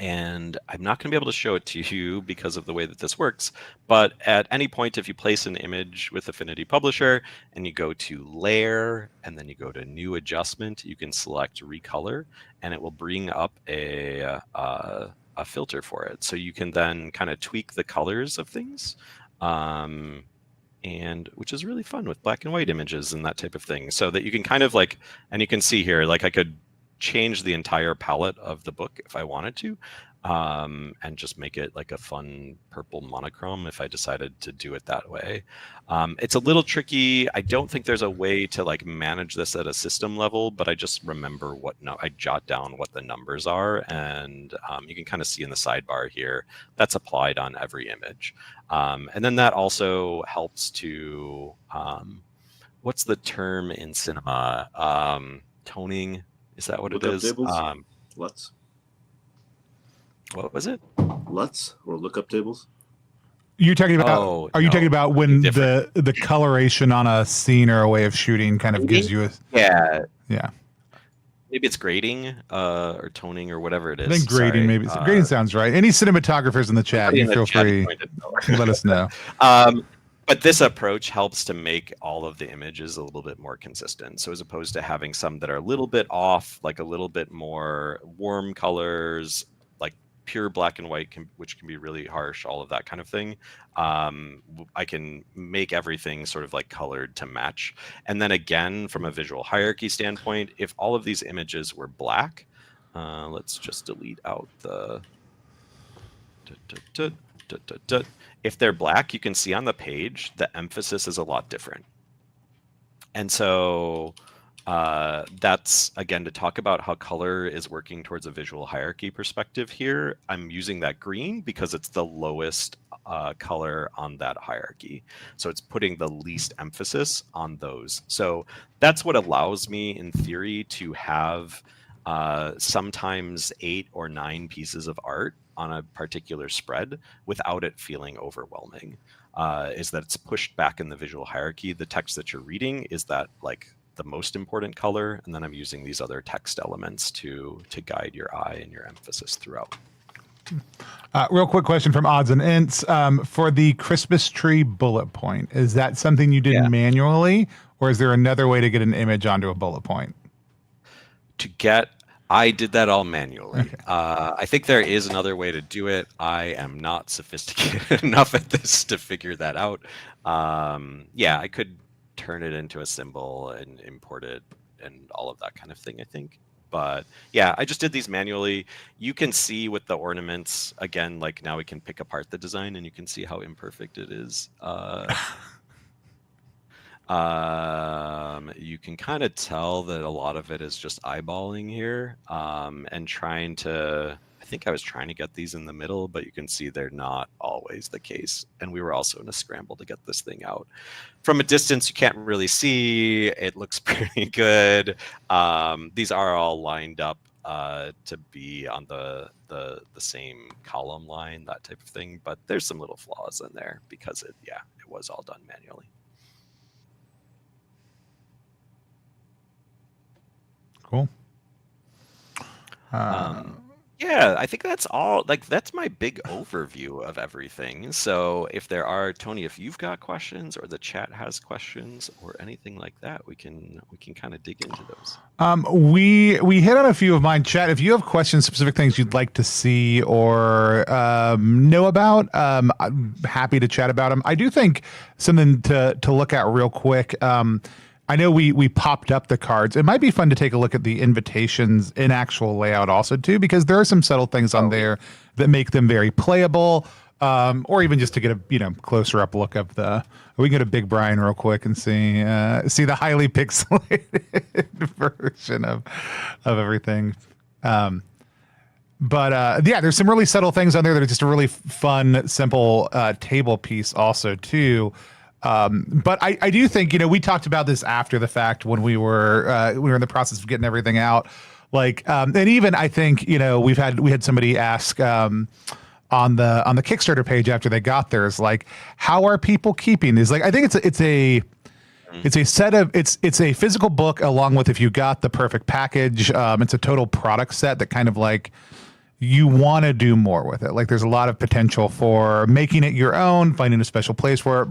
And I'm not going to be able to show it to you because of the way that this works. But at any point, if you place an image with Affinity Publisher and you go to Layer and then you go to New Adjustment, you can select Recolor, and it will bring up a filter for it. So you can then kind of tweak the colors of things, and which is really fun with black and white images and that type of thing. So that you can kind of like, and you can see here, like I could change the entire palette of the book if I wanted to, and just make it like a fun purple monochrome if I decided to do it that way. It's a little tricky. I don't think there's a way to like manage this at a system level, but I just remember I jot down what the numbers are, and you can kind of see in the sidebar here that's applied on every image. And then that also helps to, what's the term in cinema? Toning. Is that what it is? LUTs. What was it? LUTs or lookup tables. You're talking about? Are you talking about when the coloration on a scene or a way of shooting kind of gives you a? Yeah. Yeah. maybe it's grading or toning or whatever it I is. think grading Sorry. maybe. Grading sounds right. Any cinematographers in the chat, Somebody you in the feel chat is free. going to know. Let us know. But this approach helps to make all of the images a little bit more consistent. So as opposed to having some that are a little bit off, like a little bit more warm colors, like pure black and white, which can be really harsh, all of that kind of thing. I can make everything sort of like colored to match. And then again, from a visual hierarchy standpoint, if all of these images were black, let's just delete out the... If they're black, you can see on the page the emphasis is a lot different. And so that's, again, to talk about how color is working towards a visual hierarchy perspective here. I'm using that green because it's the lowest color on that hierarchy. So it's putting the least emphasis on those. So that's what allows me, in theory, to have sometimes 8 or 9 pieces of art on a particular spread without it feeling overwhelming. Is that it's pushed back in the visual hierarchy. The text that you're reading is that like the most important color, and then I'm using these other text elements to guide your eye and your emphasis throughout. Real quick question from Odds and Ents. For the Christmas tree bullet point, is that something you did manually, or is there another way to get an image onto a bullet point? I did that all manually. Okay. I think there is another way to do it. I am not sophisticated enough at this to figure that out. Yeah, I could turn it into a symbol and import it and all of that kind of thing, I think. But yeah, I just did these manually. You can see with the ornaments, again, like now we can pick apart the design and you can see how imperfect it is. You can kind of tell that a lot of it is just eyeballing here and trying to, I think I was trying to get these in the middle, but you can see they're not always the case. And we were also in a scramble to get this thing out. From a distance, you can't really see. It looks pretty good. These are all lined up to be on the same column line, that type of thing. But there's some little flaws in there because it was all done manually. Cool. Yeah, I think that's all. Like, that's my big overview of everything. So if there are, Tony, if you've got questions or the chat has questions or anything like that, we can kind of dig into those. We hit on a few of mine. Chat, if you have questions, specific things you'd like to see or know about, I'm happy to chat about them. I do think something to look at real quick. I know we popped up the cards. It might be fun to take a look at the invitations in actual layout also too, because there are some subtle things on there that make them very playable, or even just to get a closer up look of the. We can go to Big Brian real quick and see the highly pixelated version of everything. But yeah, there's some really subtle things on there that are just a really fun, simple table piece also too. But I do think, we talked about this after the fact when we were in the process of getting everything out. Like, and even I think, we had somebody ask on the Kickstarter page after they got theirs, like, how are people keeping these? Like, I think it's a physical book along with, if you got the perfect package, it's a total product set that kind of like, you want to do more with it. Like, there's a lot of potential for making it your own, finding a special place for it.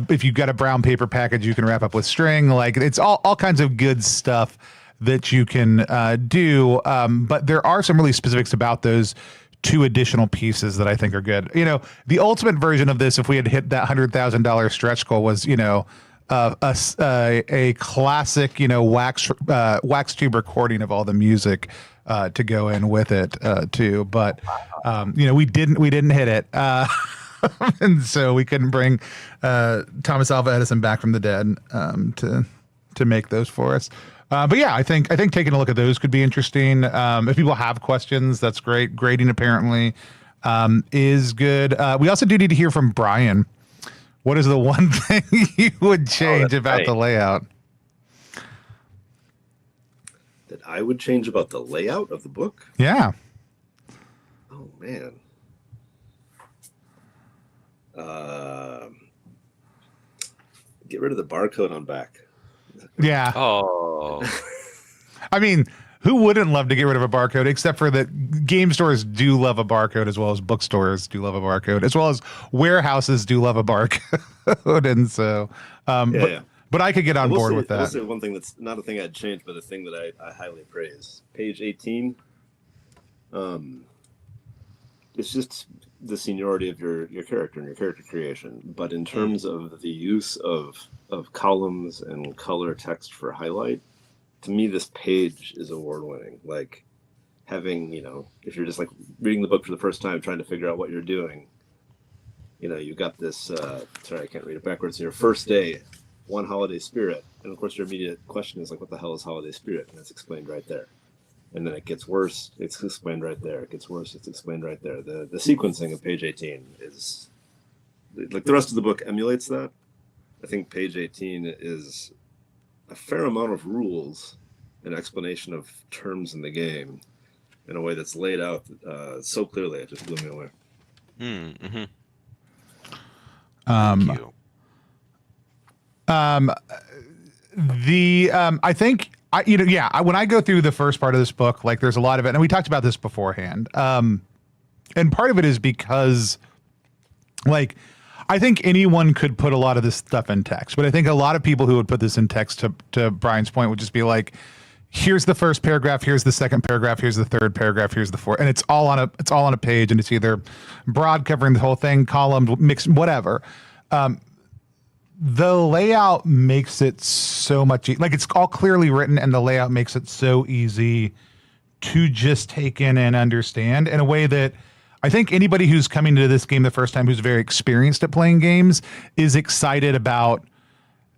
If you've got a brown paper package, you can wrap up with string. Like, it's all kinds of good stuff that you can do. But there are some really specifics about those 2 additional pieces that I think are good. The ultimate version of this, if we had hit that $100,000 stretch goal, was, a classic, wax tube recording of all the music to go in with it too. But we didn't hit it, and so we couldn't bring Thomas Alva Edison back from the dead to make those for us. But yeah, I think taking a look at those could be interesting. If people have questions, that's great. Grading apparently is good. We also do need to hear from Brian. What is the one thing you would change about the layout? That I would change about the layout of the book? Yeah. Oh, man. Get rid of the barcode on back. Yeah. Oh. I mean, who wouldn't love to get rid of a barcode, except for that game stores do love a barcode, as well as bookstores do love a barcode, as well as warehouses do love a barcode. And so, but I could get on board with that. I will say one thing that's not a thing I'd change, but a thing that I highly praise. Page 18. It's just the seniority of your character and your character creation. But in terms of the use of columns and color text for highlight, to me, this page is award-winning. Like having, if you're just like reading the book for the first time, trying to figure out what you're doing, you've got this, sorry, I can't read it backwards here. First day, one holiday spirit. And of course, your immediate question is like, what the hell is holiday spirit? And it's explained right there. And then it gets worse. It's explained right there. It gets worse. It's explained right there. The sequencing of page 18 is like the rest of the book emulates that. I think page 18 is a fair amount of rules and explanation of terms in the game in a way that's laid out so clearly. It just blew me away. Mm-hmm. Thank you. I think when I go through the first part of this book, like there's a lot of it, and we talked about this beforehand. And part of it is because, like, I think anyone could put a lot of this stuff in text, but I think a lot of people who would put this in text, to Brian's point, would just be like, here's the first paragraph, here's the second paragraph, here's the third paragraph, here's the fourth, and it's all on a page, and it's either broad covering the whole thing, column, mixed, whatever. The layout makes it so much like it's all clearly written, and the layout makes it so easy to just take in and understand in a way that I think anybody who's coming to this game the first time, who's very experienced at playing games, is excited about.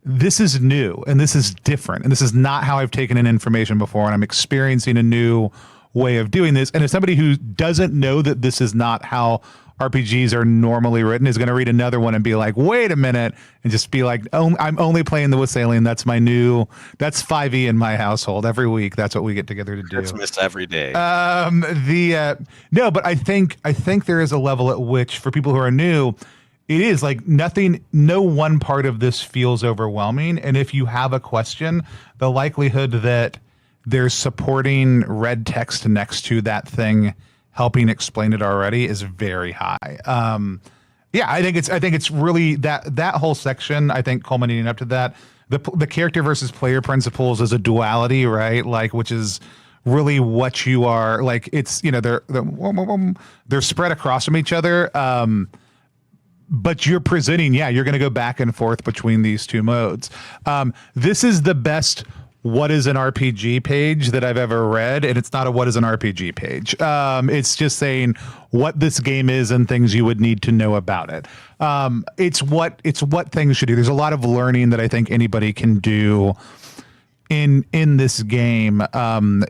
This is new and this is different, and this is not how I've taken in information before, and I'm experiencing a new way of doing this. And as somebody who doesn't know that this is not how RPGs are normally written, is going to read another one and be like, wait a minute, and just be like, oh, I'm only playing the Wassailing. That's 5e in my household. Every week, that's what we get together to do. Christmas every day. No, but I think there is a level at which, for people who are new, it is like no one part of this feels overwhelming. And if you have a question, the likelihood that there's supporting red text next to that thing helping explain it already is very high. I think it's really that whole section, I think, culminating up to that, the character versus player principles is a duality, right? Like, which is really what you are. Like, it's, they're spread across from each other. But you're presenting, you're going to go back and forth between these two modes. This is the best what is an RPG page that I've ever read, and it's not a what is an RPG page. It's just saying what this game is and things you would need to know about it. It's what things should do. There's a lot of learning that I think anybody can do in this game,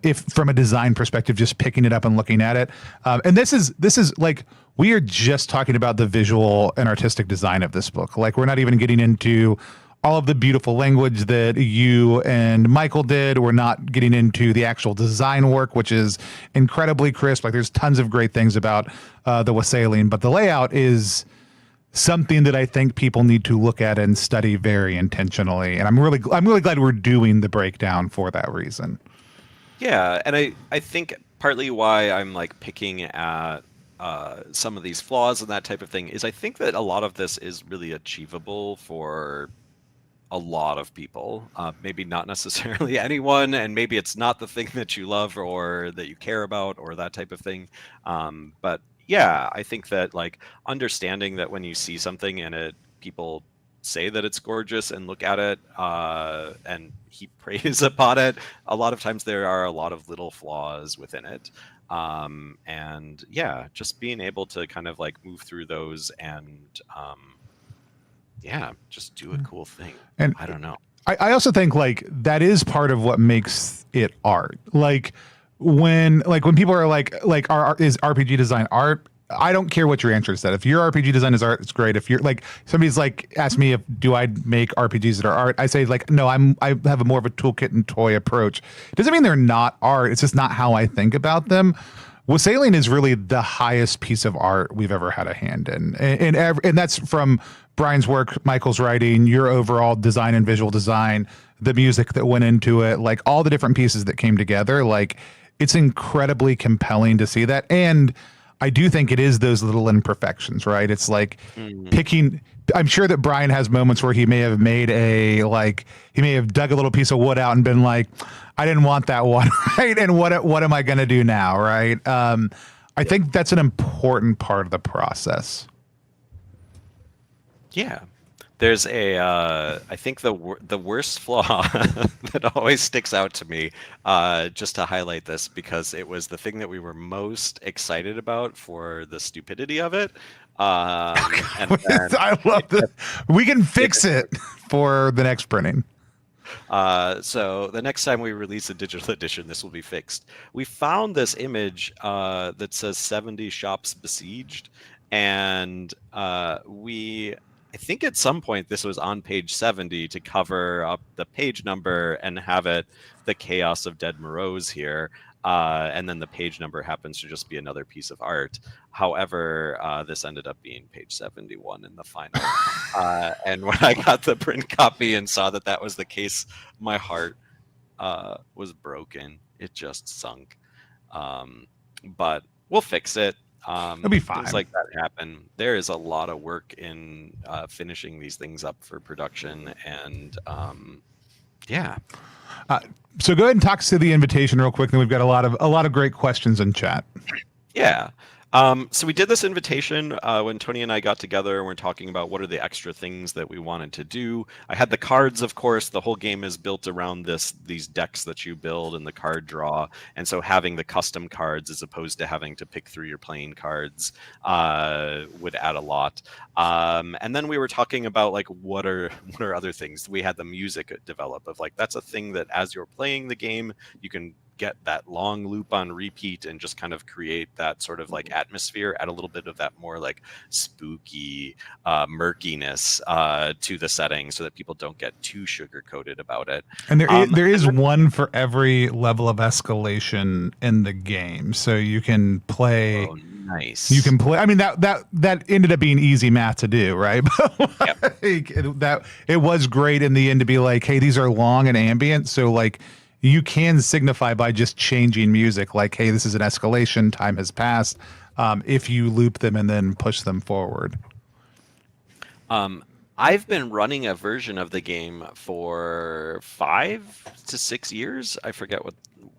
if from a design perspective, just picking it up and looking at it. And this is like, we are just talking about the visual and artistic design of this book. Like, we're not even getting into all of the beautiful language that you and Michael did. We're not getting into the actual design work, which is incredibly crisp. Like, there's tons of great things about the Wassailing, but the layout is something that I think people need to look at and study very intentionally. And I'm really glad we're doing the breakdown for that reason. Yeah, and I think partly why I'm like picking at some of these flaws and that type of thing is I think that a lot of this is really achievable for a lot of people, maybe not necessarily anyone, and maybe it's not the thing that you love or that you care about or that type of thing. But yeah, I think that like understanding that when you see something and people say that it's gorgeous and look at it and heap praise upon it, a lot of times there are a lot of little flaws within it. And yeah, just being able to kind of like move through those and just do a cool thing. And I don't know. I also think like that is part of what makes it art. Like when people are like is RPG design art? I don't care what your answer is. That if your RPG design is art, it's great. If you're like, somebody's like asked me do I make RPGs that are art? I say like, no, I have a more of a toolkit and toy approach. It doesn't mean they're not art. It's just not how I think about them. Wassailing is really the highest piece of art we've ever had a hand in, and that's from Brian's work, Michael's writing, your overall design and visual design. the music that went into it, like all the different pieces that came together. Like it's incredibly compelling to see that. And I do think it is those little imperfections, right? It's like picking. I'm sure that Brian has moments where he may have made he may have dug a little piece of wood out and been like, I didn't want that one, right? And what am I going to do now, right? I think that's an important part of the process. Yeah. There's I think the worst flaw that always sticks out to me, just to highlight this, because it was the thing that we were most excited about for the stupidity of it. And then I love this. We can fix it for the next printing. So the next time we release a digital edition, this will be fixed. We found this image that says 70 shops besieged, and I think at some point this was on page 70 to cover up the page number and have it the Chaos of Dead Moreaus here. And then the page number happens to just be another piece of art. However, this ended up being page 71 in the final. And when I got the print copy and saw that that was the case, my heart was broken. It just sunk. But we'll fix it. It'll be fine. Things like that happen. There is a lot of work in finishing these things up for production, and yeah. So go ahead and talk to the invitation real quick. Then we've got a lot of great questions in chat. Yeah. So we did this invitation when Tony and I got together and we're talking about what are the extra things that we wanted to do. I had the cards, of course. The whole game is built around these decks that you build and the card draw. And so having the custom cards as opposed to having to pick through your playing cards would add a lot. And then we were talking about like what are other things. We had the music develop of like that's a thing that as you're playing the game, you can get that long loop on repeat and just kind of create that sort of like atmosphere, add a little bit of that more like spooky murkiness to the setting so that people don't get too sugar coated about it. And there is one for every level of escalation in the game, so you can play. Oh, nice. You can play. I mean that ended up being easy math to do, right? Yep. That it was great in the end to be like, hey, these are long and ambient, so like. You can signify by just changing music, like, hey, this is an escalation, time has passed, if you loop them and then push them forward. I've been running a version of the game for 5 to 6 years. I forget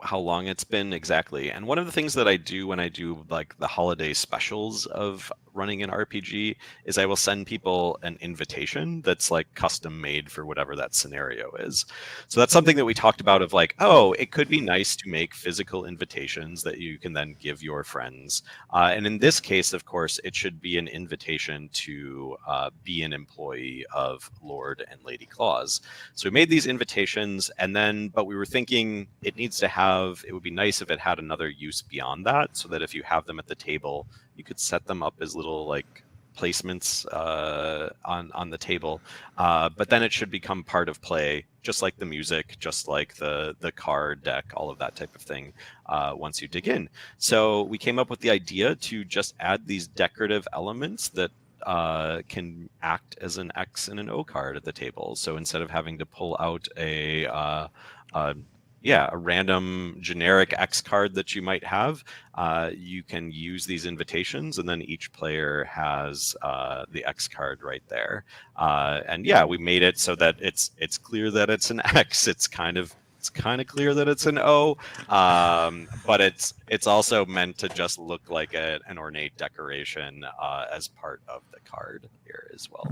how long it's been exactly. And one of the things that I do when I do like the holiday specials of running an RPG is I will send people an invitation that's like custom made for whatever that scenario is. So that's something that we talked about of like, oh, it could be nice to make physical invitations that you can then give your friends. And in this case, of course, it should be an invitation to be an employee of Lord and Lady Claus. So we made these invitations but we were thinking it would be nice if it had another use beyond that, so that if you have them at the table, you could set them up as little like placements on the table, but then it should become part of play, just like the music, just like the card deck, all of that type of thing, once you dig in. So we came up with the idea to just add these decorative elements that can act as an X and an O card at the table. So instead of having to pull out a random generic X card that you might have, you can use these invitations, and then each player has the X card right there. We made it so that it's clear that it's an X. It's kind of clear that it's an O, but it's also meant to just look like an ornate decoration as part of the card here as well.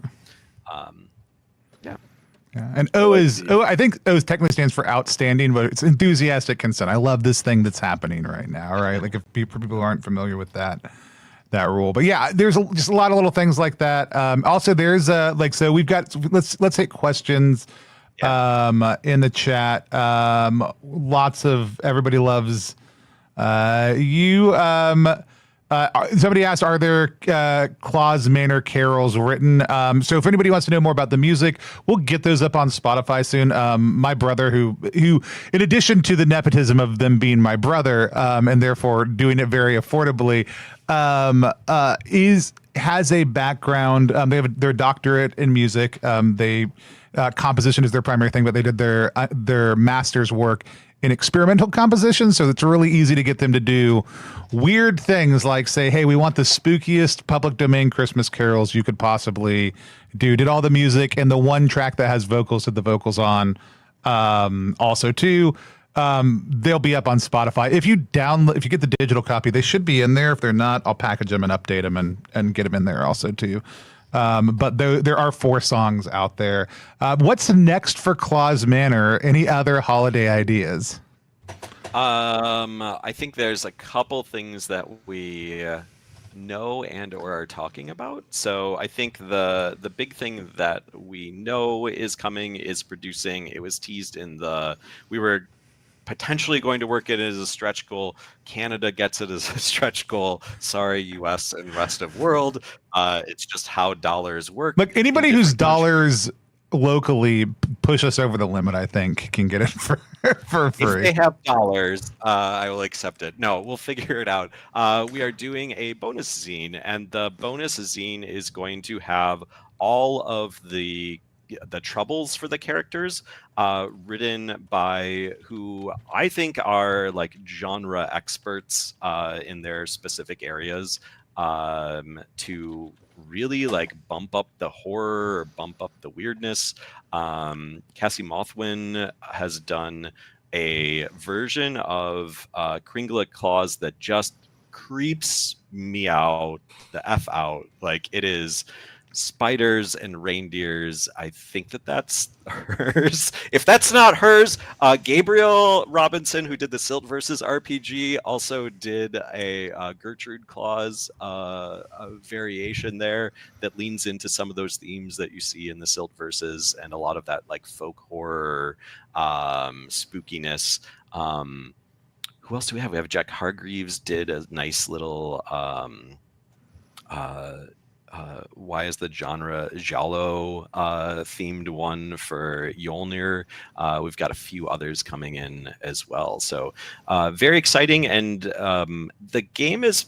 Yeah. And I think O technically stands for outstanding, but it's enthusiastic consent. I love this thing that's happening right now, right? Like for people who aren't familiar with that rule. But yeah, there's just a lot of little things like that. Also, there's so we've got, let's take questions in the chat. Lots of, everybody loves you. Somebody asked, are there Claus Manor carols written? So if anybody wants to know more about the music, we'll get those up on Spotify soon. My brother, who in addition to the nepotism of them being my brother, and therefore doing it very affordably, has a background. They have their doctorate in music. They composition is their primary thing, but they did their master's work in experimental composition, so it's really easy to get them to do weird things like say, hey, we want the spookiest public domain Christmas carols you could possibly do. Did all the music, and the one track that has vocals, did the vocals on also too. They'll be up on Spotify. If you get the digital copy, they should be in there. If they're not, I'll package them and update them and get them in there also too. But there are 4 songs out there. What's next for Claus Manor? Any other holiday ideas? I think there's a couple things that we know and or are talking about. So I think the big thing that we know is coming is producing. It was teased we were potentially going to work it as a stretch goal. Canada gets it as a stretch goal. Sorry, US and rest of world. It's just how dollars work. Look, anybody whose dollars locally push us over the limit, I think, can get it for free. If they have dollars, I will accept it. No, we'll figure it out. We are doing a bonus zine, and the bonus zine is going to have all of the troubles for the characters written by who I think are like genre experts in their specific areas to really like bump up the horror or bump up the weirdness. Cassie Mothwin has done a version of Kringle Claus that just creeps me out the F out. Like, it is spiders and reindeers. I think that's hers. If that's not hers, Gabriel Robinson, who did the Silt versus RPG, also did a Gertrude Claus variation there that leans into some of those themes that you see in the Silt versus, and a lot of that like folk horror spookiness. Who else do we have? We have Jack Hargreaves did a nice little why is the genre giallo themed one for Yolnir. We've got a few others coming in as well. So very exciting. And the game is,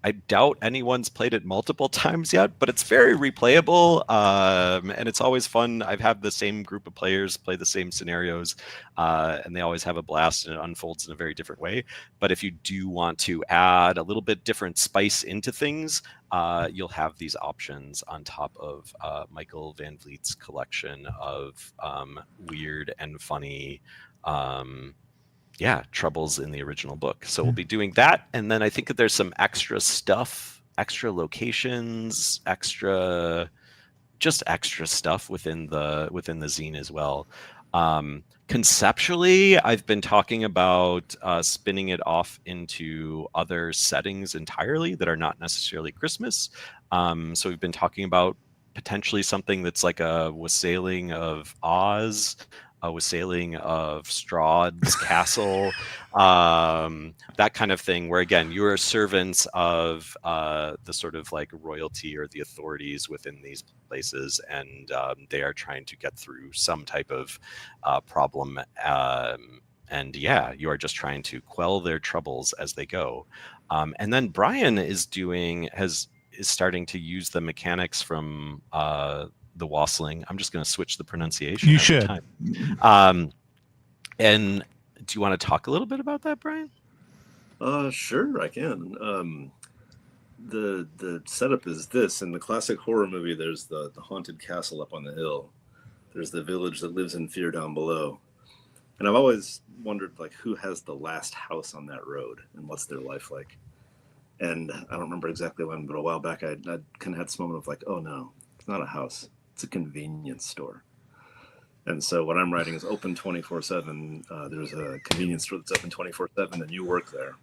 I doubt anyone's played it multiple times yet, but it's very replayable, and it's always fun. I've had the same group of players play the same scenarios, and they always have a blast, and it unfolds in a very different way. But if you do want to add a little bit different spice into things, you'll have these options on top of Michael Van Vliet's collection of weird and funny troubles in the original book. So we'll be doing that, and then I think that there's some extra stuff, extra locations, extra stuff within the zine as well. Conceptually, I've been talking about spinning it off into other settings entirely that are not necessarily Christmas. So we've been talking about potentially something that's like a Wassailing of Oz, a Wassailing of Strahd's castle, that kind of thing, where again, you are servants of the sort of like royalty or the authorities within these places, and they are trying to get through some type of problem, and you are just trying to quell their troubles as they go. And then Brian is starting to use the mechanics from the Wassailing. I'm just going to switch the pronunciation. You should. Time. And do you want to talk a little bit about that, Brian? Sure, I can. The setup is this: in the classic horror movie, there's the haunted castle up on the hill. There's the village that lives in fear down below. And I've always wondered, like, who has the last house on that road and what's their life like? And I don't remember exactly when, but a while back, I kind of had this moment of like, oh no, it's not a house. It's a convenience store. And so what I'm writing is open 24/7. There's a convenience store that's open 24/7, and you work there.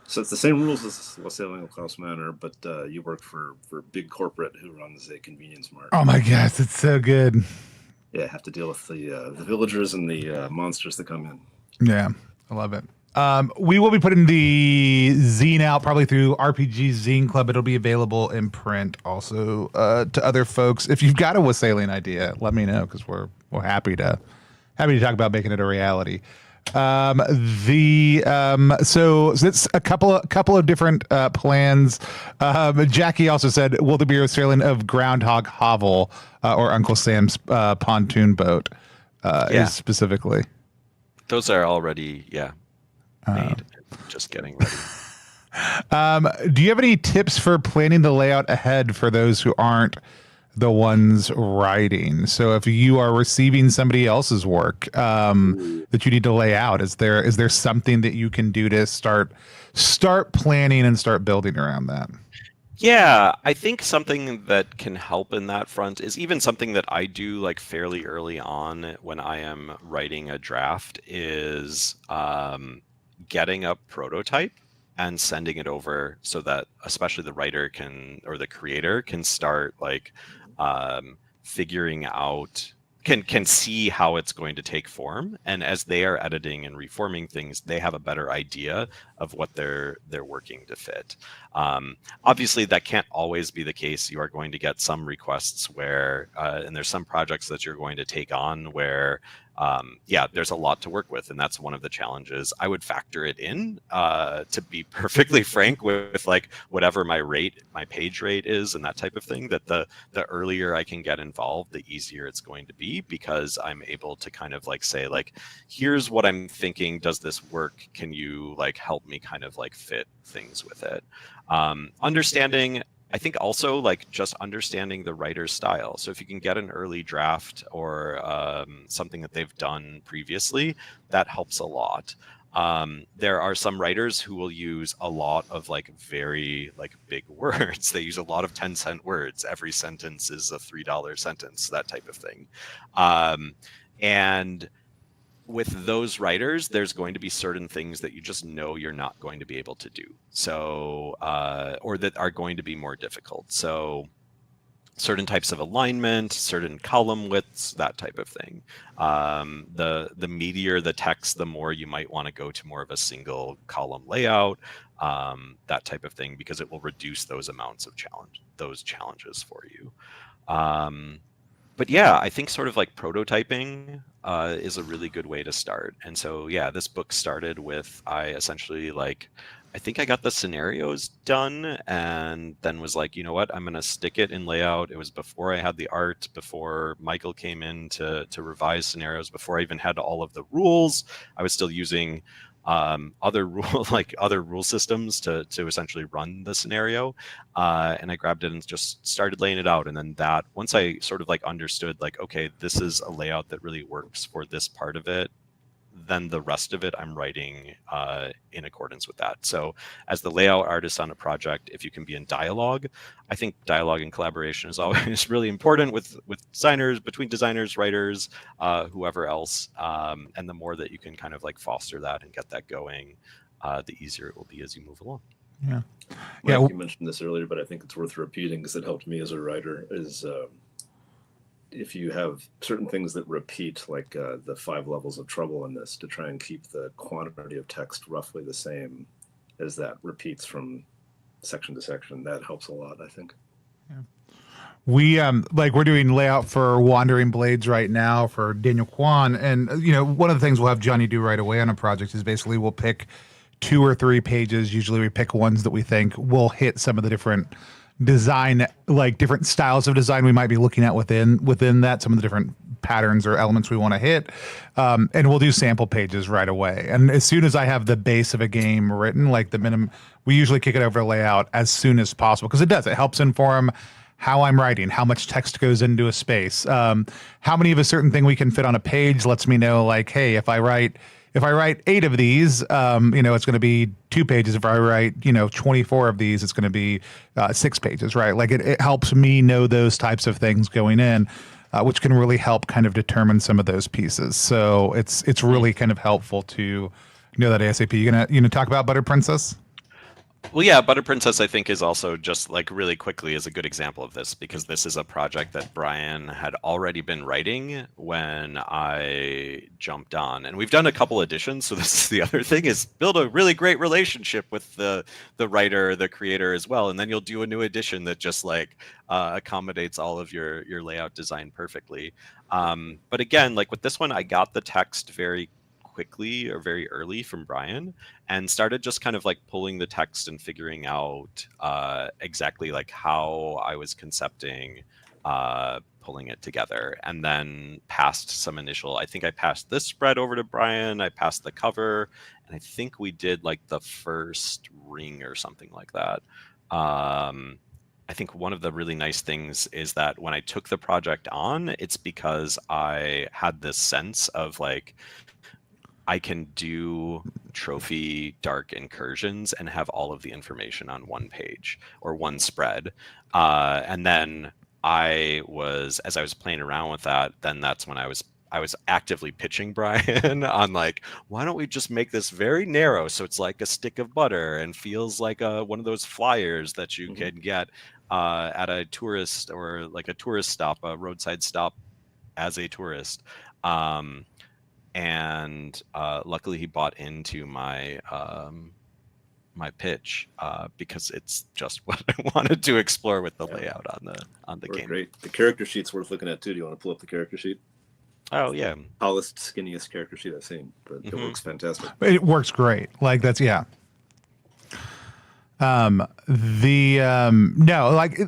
So it's the same rules as Wassailing of Claus Manor, but you work for big corporate who runs a convenience mart. Oh my gosh, it's so good. Yeah, have to deal with the villagers and the monsters that come in. Yeah, I love it. We will be putting the zine out probably through RPGZine.Club. It'll be available in print also to other folks. If you've got a Wassailing idea, let me know, because we're happy to talk about making it a reality. So it's a couple of different plans. Jackie also said, "Will there be a Wassailing of Groundhog Hovel or Uncle Sam's pontoon boat?" Yeah. Is specifically. Those are already made. Just getting ready. Do you have any tips for planning the layout ahead for those who aren't the ones writing? So if you are receiving somebody else's work that you need to lay out, is there something that you can do to start planning and start building around that? Yeah, I think something that can help in that front is even something that I do like fairly early on when I am writing a draft is getting a prototype and sending it over so that especially the writer can or the creator can start like figuring out can see how it's going to take form, and as they are editing and reforming things they have a better idea of what they're working to fit. Obviously that can't always be the case. You are going to get some requests where and there's some projects that you're going to take on where there's a lot to work with, and that's one of the challenges. I would factor it in to be perfectly frank with like whatever my page rate is and that type of thing, that the earlier I can get involved the easier it's going to be, because I'm able to kind of like say like, here's what I'm thinking, does this work, can you like help me kind of like fit things with it. Understanding, I think also like just understanding the writer's style. So if you can get an early draft or something that they've done previously, that helps a lot. There are some writers who will use a lot of like very like big words. They use a lot of 10-cent words. Every sentence is a $3 sentence, that type of thing. And with those writers, there's going to be certain things that you just know you're not going to be able to do. So, or that are going to be more difficult. So certain types of alignment, certain column widths, that type of thing. The meatier the text, the more you might want to go to more of a single column layout, that type of thing, because it will reduce those amounts of challenges for you. But yeah, I think sort of like prototyping is a really good way to start. And so, yeah, this book started with, I essentially like, I think I got the scenarios done and then was like, you know what, I'm going to stick it in layout. It was before I had the art, before Michael came in to revise scenarios, before I even had all of the rules. I was still using other rule systems to essentially run the scenario, and I grabbed it and just started laying it out. And then that once I sort of like understood like, okay, this is a layout that really works for this part of it, then the rest of it I'm writing in accordance with that. So as the layout artist on a project, if you can be in dialogue, I think dialogue and collaboration is always really important with designers, between designers, writers, whoever else. And the more that you can kind of like foster that and get that going, the easier it will be as you move along. Yeah. Mike, you mentioned this earlier, but I think it's worth repeating because it helped me as a writer, is if you have certain things that repeat, like the 5 levels of trouble in this, to try and keep the quantity of text roughly the same as that repeats from section to section, that helps a lot, I think. Yeah. We're doing layout for Wandering Blades right now for Daniel Kwan, and one of the things we'll have Johnny do right away on a project is basically we'll pick 2 or 3 pages. Usually we pick ones that we think will hit some of the different design, like different styles of design we might be looking at within that, some of the different patterns or elements we want to hit, and we'll do sample pages right away. And as soon as I have the base of a game written, like the minimum, we usually kick it over to layout as soon as possible, because it helps inform how I'm writing, how much text goes into a space, how many of a certain thing we can fit on a page lets me know, like, hey, if I write 8 of these, it's going to be 2 pages. If I write, 24 of these, it's going to be 6 pages, right? Like it helps me know those types of things going in, which can really help kind of determine some of those pieces. So it's really kind of helpful to know that ASAP. You gonna talk about Butter Princess? Well, yeah, Butter Princess, I think, is also just like really quickly is a good example of this, because this is a project that Brian had already been writing when I jumped on, and we've done a couple editions. So this is the other thing, is build a really great relationship with the writer, the creator as well, and then you'll do a new edition that just like accommodates all of your layout design perfectly. But again, like with this one, I got the text very quickly or very early from Brian, and started just kind of like pulling the text and figuring out exactly like how I was concepting pulling it together, and then passed some initial, I think I passed this spread over to Brian, I passed the cover, and I think we did like the first ring or something like that. I think one of the really nice things is that when I took the project on, it's because I had this sense of like, I can do trophy dark incursions and have all of the information on one page or one spread. And then as I was playing around with that, then that's when I was actively pitching Brian on like, why don't we just make this very narrow so it's like a stick of butter and feels like one of those flyers that you can get at a tourist or like a tourist stop, a roadside stop as a tourist. And luckily he bought into my my pitch because it's just what I wanted to explore with the layout on the game. Great. The character sheet's worth looking at too. Do you want to pull up the character sheet? Oh yeah, Tallest, skinniest character sheet I've seen, but it looks fantastic. It works great. Like that's yeah. No, like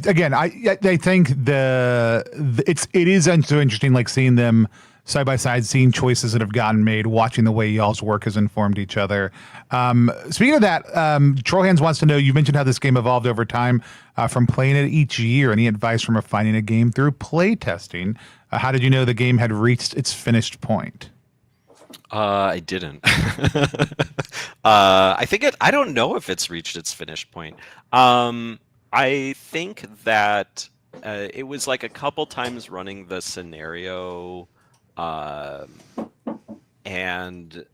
again, I think it is so interesting, like seeing them side by side, seeing choices that have gotten made, watching the way y'all's work has informed each other. Speaking of that, Trollhands wants to know, you mentioned how this game evolved over time from playing it each year. Any advice from refining a game through play testing? How did you know the game had reached its finished point? I didn't. I don't know if it's reached its finished point. I think that it was like a couple times running the scenario, and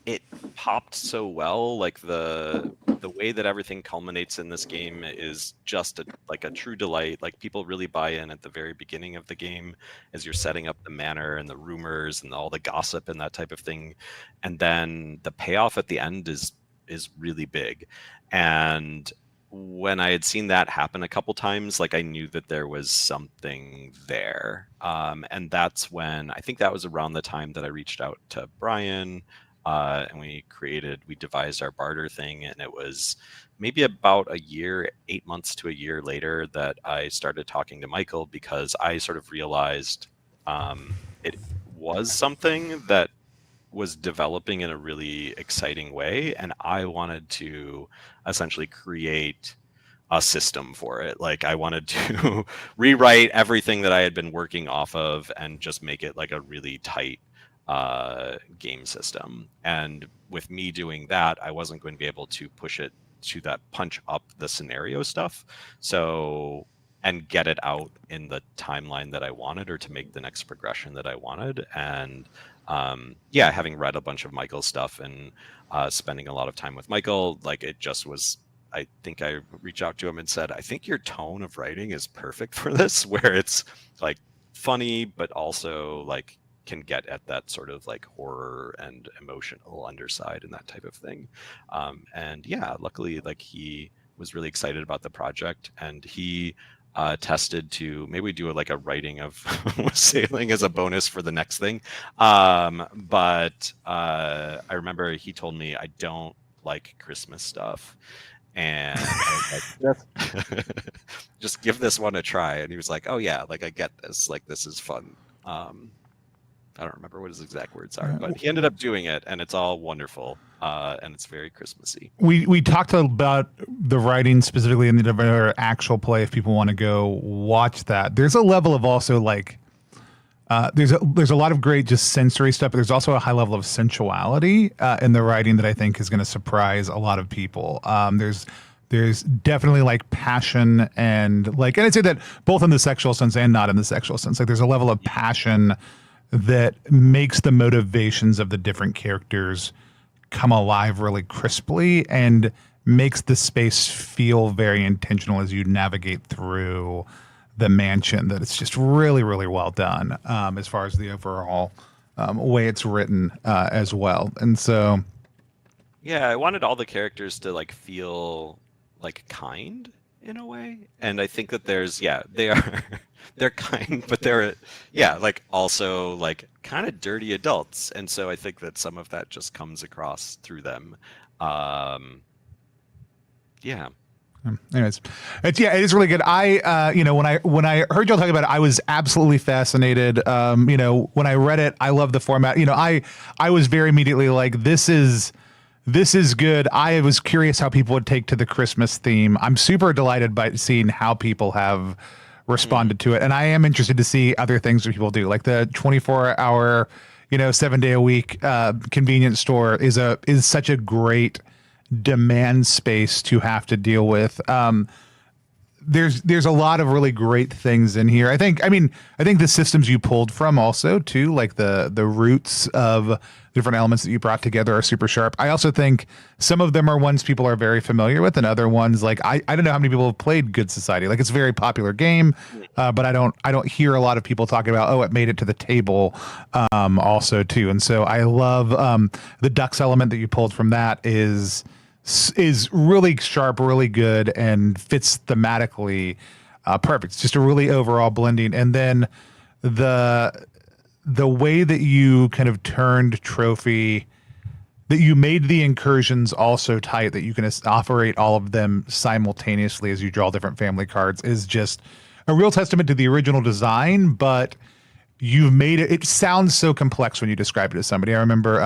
it popped so well. Like the way that everything culminates in this game is just like a true delight. Like people really buy in at the very beginning of the game as you're setting up the manor and the rumors and all the gossip and that type of thing, and then the payoff at the end is really big. And when I had seen that happen a couple times, like I knew that there was something there. And that's when, I think that was around the time that I reached out to Brian, and we devised our barter thing. And it was maybe about a year, 8 months to a year later that I started talking to Michael, because I sort of realized it was something that was developing in a really exciting way, and I wanted to essentially create a system for it. Like I wanted to rewrite everything that I had been working off of and just make it like a really tight game system. And with me doing that, I wasn't going to be able to push it to that punch up the scenario stuff, and get it out in the timeline that I wanted, or to make the next progression that I wanted. And having read a bunch of Michael's stuff and spending a lot of time with Michael, like it just was, I think I reached out to him and said, I think your tone of writing is perfect for this, where it's like funny, but also like can get at that sort of like horror and emotional underside and that type of thing. And yeah, luckily, like he was really excited about the project, and he tested to maybe do like a writing of Wassailing as a bonus for the next thing. But I remember he told me, I don't like Christmas stuff. And I was like, just give this one a try. And he was like, oh yeah, like I get this, like this is fun. I don't remember what his exact words are, but he ended up doing it, and it's all wonderful, and it's very Christmassy. We talked about the writing specifically in the actual play. If people want to go watch that, there's a level of also like there's a lot of great just sensory stuff, but there's also a high level of sensuality in the writing that I think is going to surprise a lot of people. There's definitely like passion and I'd say that both in the sexual sense and not in the sexual sense. Like there's a level of passion that makes the motivations of the different characters come alive really crisply, and makes the space feel very intentional as you navigate through the mansion. That it's just really, really well done as far as the overall way it's written as well. And so, yeah, I wanted all the characters to like feel like kind, in a way. And I think that they are they're kind, but they're like also like kind of dirty adults. And so I think that some of that just comes across through them. Um, yeah. Anyways, it is really good. When I heard y'all talking about it, I was absolutely fascinated. When I read it, I love the format. I was very immediately like, this is good. I was curious how people would take to the Christmas theme. I'm super delighted by seeing how people have responded to it, and I am interested to see other things that people do, like the 24-hour, 7-day a week convenience store is such a great demand space to have to deal with. There's a lot of really great things in here. I think the systems you pulled from also too, like the roots of different elements that you brought together are super sharp. I also think some of them are ones people are very familiar with, and other ones like I don't know how many people have played Good Society. Like, it's a very popular game, but I don't hear a lot of people talking about, oh, it made it to the table also too. And so I love the ducks element that you pulled from that is really sharp, really good, and fits thematically perfect. It's just a really overall blending. And then the way that you kind of turned trophy, that you made the incursions also tight, that you can operate all of them simultaneously as you draw different family cards, is just a real testament to the original design. But you've made it sounds so complex when you describe it to somebody. I remember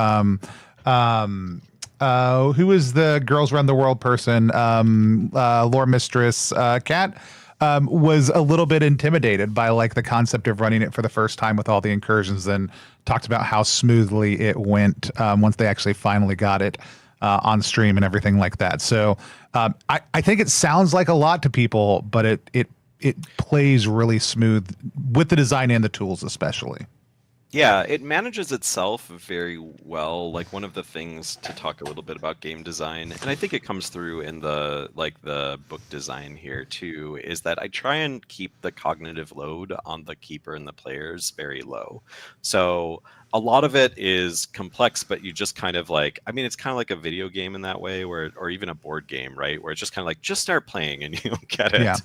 who is the Girls Around the World person? Lore Mistress Kat was a little bit intimidated by like the concept of running it for the first time with all the incursions, and talked about how smoothly it went once they actually finally got it on stream and everything like that. So I think it sounds like a lot to people, but it plays really smooth with the design and the tools especially. Yeah, it manages itself very well. Like, one of the things to talk a little bit about game design, and I think it comes through in the book design here too, is that I try and keep the cognitive load on the keeper and the players very low. So a lot of it is complex, but you just kind of like, I mean, it's kind of like a video game in that way, or even a board game, right? Where it's just kind of like, just start playing and you'll get it. Yeah.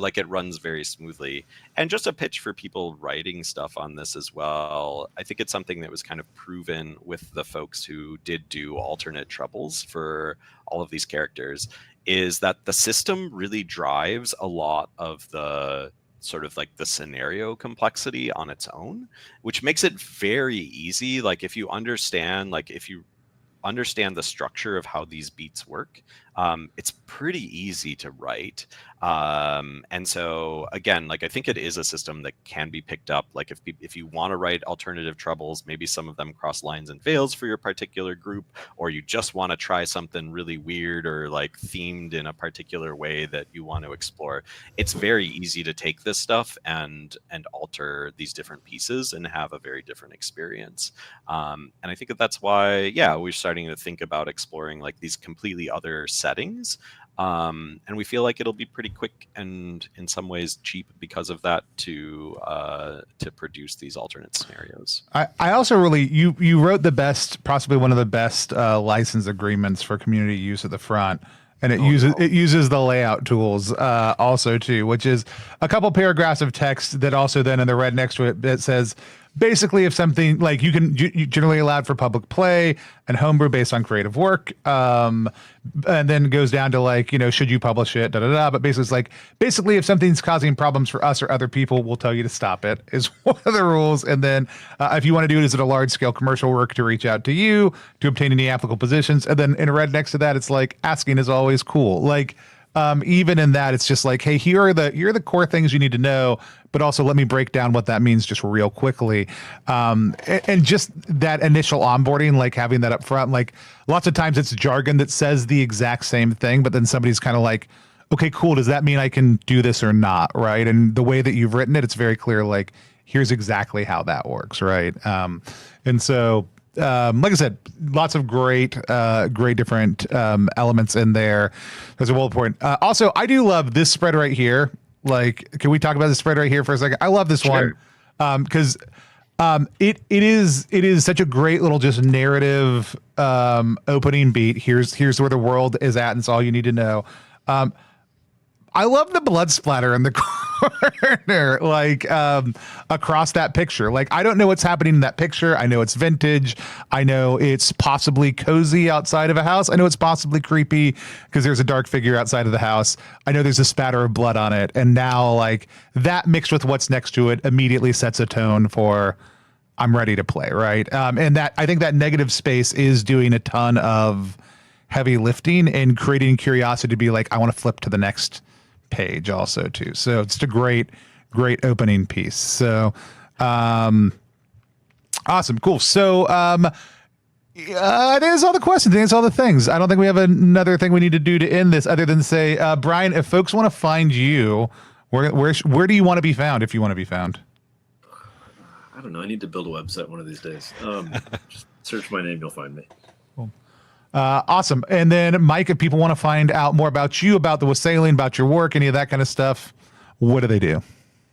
Like, it runs very smoothly. And just a pitch for people writing stuff on this as well. I think it's something that was kind of proven with the folks who did do alternate troubles for all of these characters, is that the system really drives a lot of the sort of like the scenario complexity on its own, which makes it very easy. Like, if you understand the structure of how these beats work, it's pretty easy to write. And so again, like, I think it is a system that can be picked up. Like, if you want to write alternative troubles, maybe some of them cross lines and veils for your particular group, or you just want to try something really weird or like themed in a particular way that you want to explore, it's very easy to take this stuff and alter these different pieces and have a very different experience. And I think that's why, we're starting to think about exploring like these completely other settings. And we feel like it'll be pretty quick and in some ways cheap because of that to produce these alternate scenarios. I also really, you wrote possibly one of the best license agreements for community use at the front. And it uses the layout tools also too, which is a couple paragraphs of text that also then in the red next to it that says, basically, if something like you generally allowed for public play and homebrew based on creative work, and then goes down to like, should you publish it, But basically, it's like, if something's causing problems for us or other people, we'll tell you to stop it, is one of the rules. And then if you want to do it as a large scale commercial work, to reach out to you to obtain any applicable positions. And then in red next to that, it's like, asking is always cool. Like, even in that, it's just like, hey, here are the core things you need to know, but also let me break down what that means just real quickly. And just that initial onboarding, like having that up front, like lots of times it's jargon that says the exact same thing, but then somebody's kind of like, okay, cool. Does that mean I can do this or not? Right. And the way that you've written it, it's very clear, like, here's exactly how that works. Right. And so, like I said, lots of great different elements in there. There's a bullet point. Also, I do love this spread right here. Like, can we talk about this spread right here for a second? I love this one because it is such a great little just narrative opening beat. Here's where the world is at, and it's all you need to know. I love the blood splatter in the corner, like across that picture. Like, I don't know what's happening in that picture. I know it's vintage. I know it's possibly cozy outside of a house. I know it's possibly creepy because there's a dark figure outside of the house. I know there's a spatter of blood on it. And now, like, that mixed with what's next to it immediately sets a tone for I'm ready to play, right? And that, I think that negative space is doing a ton of heavy lifting and creating curiosity to be like, I want to flip to the next page also too. So it's a great opening piece. So awesome, cool. So I think that's all the questions. I think that's all the things. I don't think we have another thing we need to do to end this other than say, Brian, if folks want to find you, where do you want to be found if you want to be found? I don't know. I need to build a website one of these days. Just search my name, you'll find me. Awesome. And then, Mike, if people want to find out more about you, about the Wassailing, about your work, any of that kind of stuff, what do they do?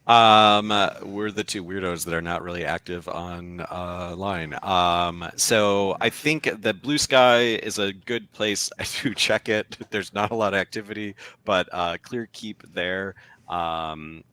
We're the two weirdos that are not really active on line. So I think that Blue Sky is a good place to check it. There's not a lot of activity, but Clear Keep there.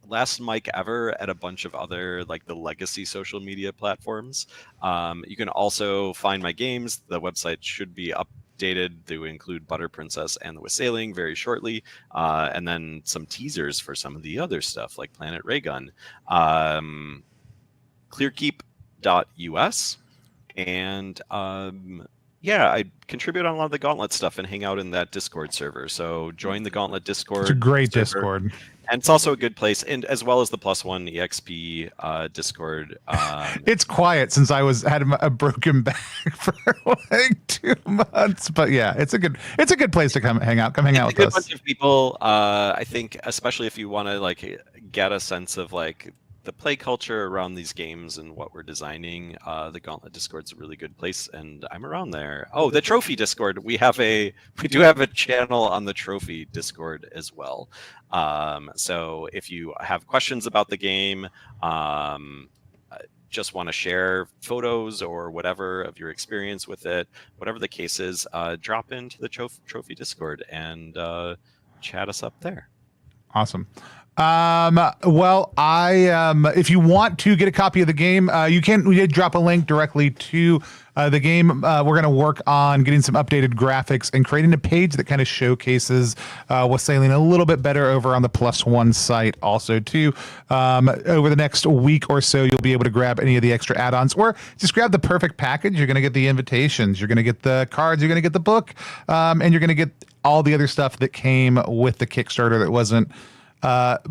Last mic ever at a bunch of other, like, the legacy social media platforms. You can also find my games. The website should be updated to include Butter Princess and the Wassailing very shortly, and then some teasers for some of the other stuff like Planet Raygun. Clearkeep.us, and yeah, I contribute on a lot of the Gauntlet stuff and hang out in that Discord server. So join the Gauntlet Discord. It's a great server. Discord. And it's also a good place, and as well as the +1 EXP Discord. It's quiet since I had a broken back for like 2 months, but yeah, it's a good place to come hang out. Come hang out with us. It's a good bunch of people. I think, especially if you want to like get a sense of like the play culture around these games and what we're designing, the Gauntlet Discord's a really good place, and I'm around there. Oh, the Trophy Discord. We do have a channel on the Trophy Discord as well. So if you have questions about the game, just want to share photos or whatever of your experience with it, whatever the case is, drop into the Trophy Discord and chat us up there. Awesome. Well, if you want to get a copy of the game, we did drop a link directly to the game. We're going to work on getting some updated graphics and creating a page that kind of showcases Wassailing a little bit better over on the +1 site also too. Over the next week or so, you'll be able to grab any of the extra add-ons or just grab the perfect package. You're going to get the invitations, you're going to get the cards, you're going to get the book, and you're going to get all the other stuff that came with the Kickstarter that wasn't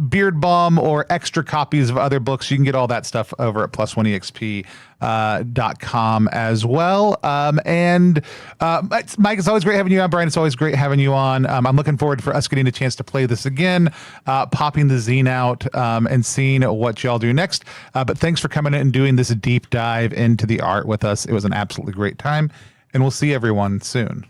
Beard Balm or extra copies of other books. You can get all that stuff over at +1exp.com as well. And Mike, it's always great having you on. Brian, it's always great having you on. I'm looking forward for us getting a chance to play this again, popping the zine out, and seeing what y'all do next. But thanks for coming in and doing this deep dive into the art with us. It was an absolutely great time, and we'll see everyone soon.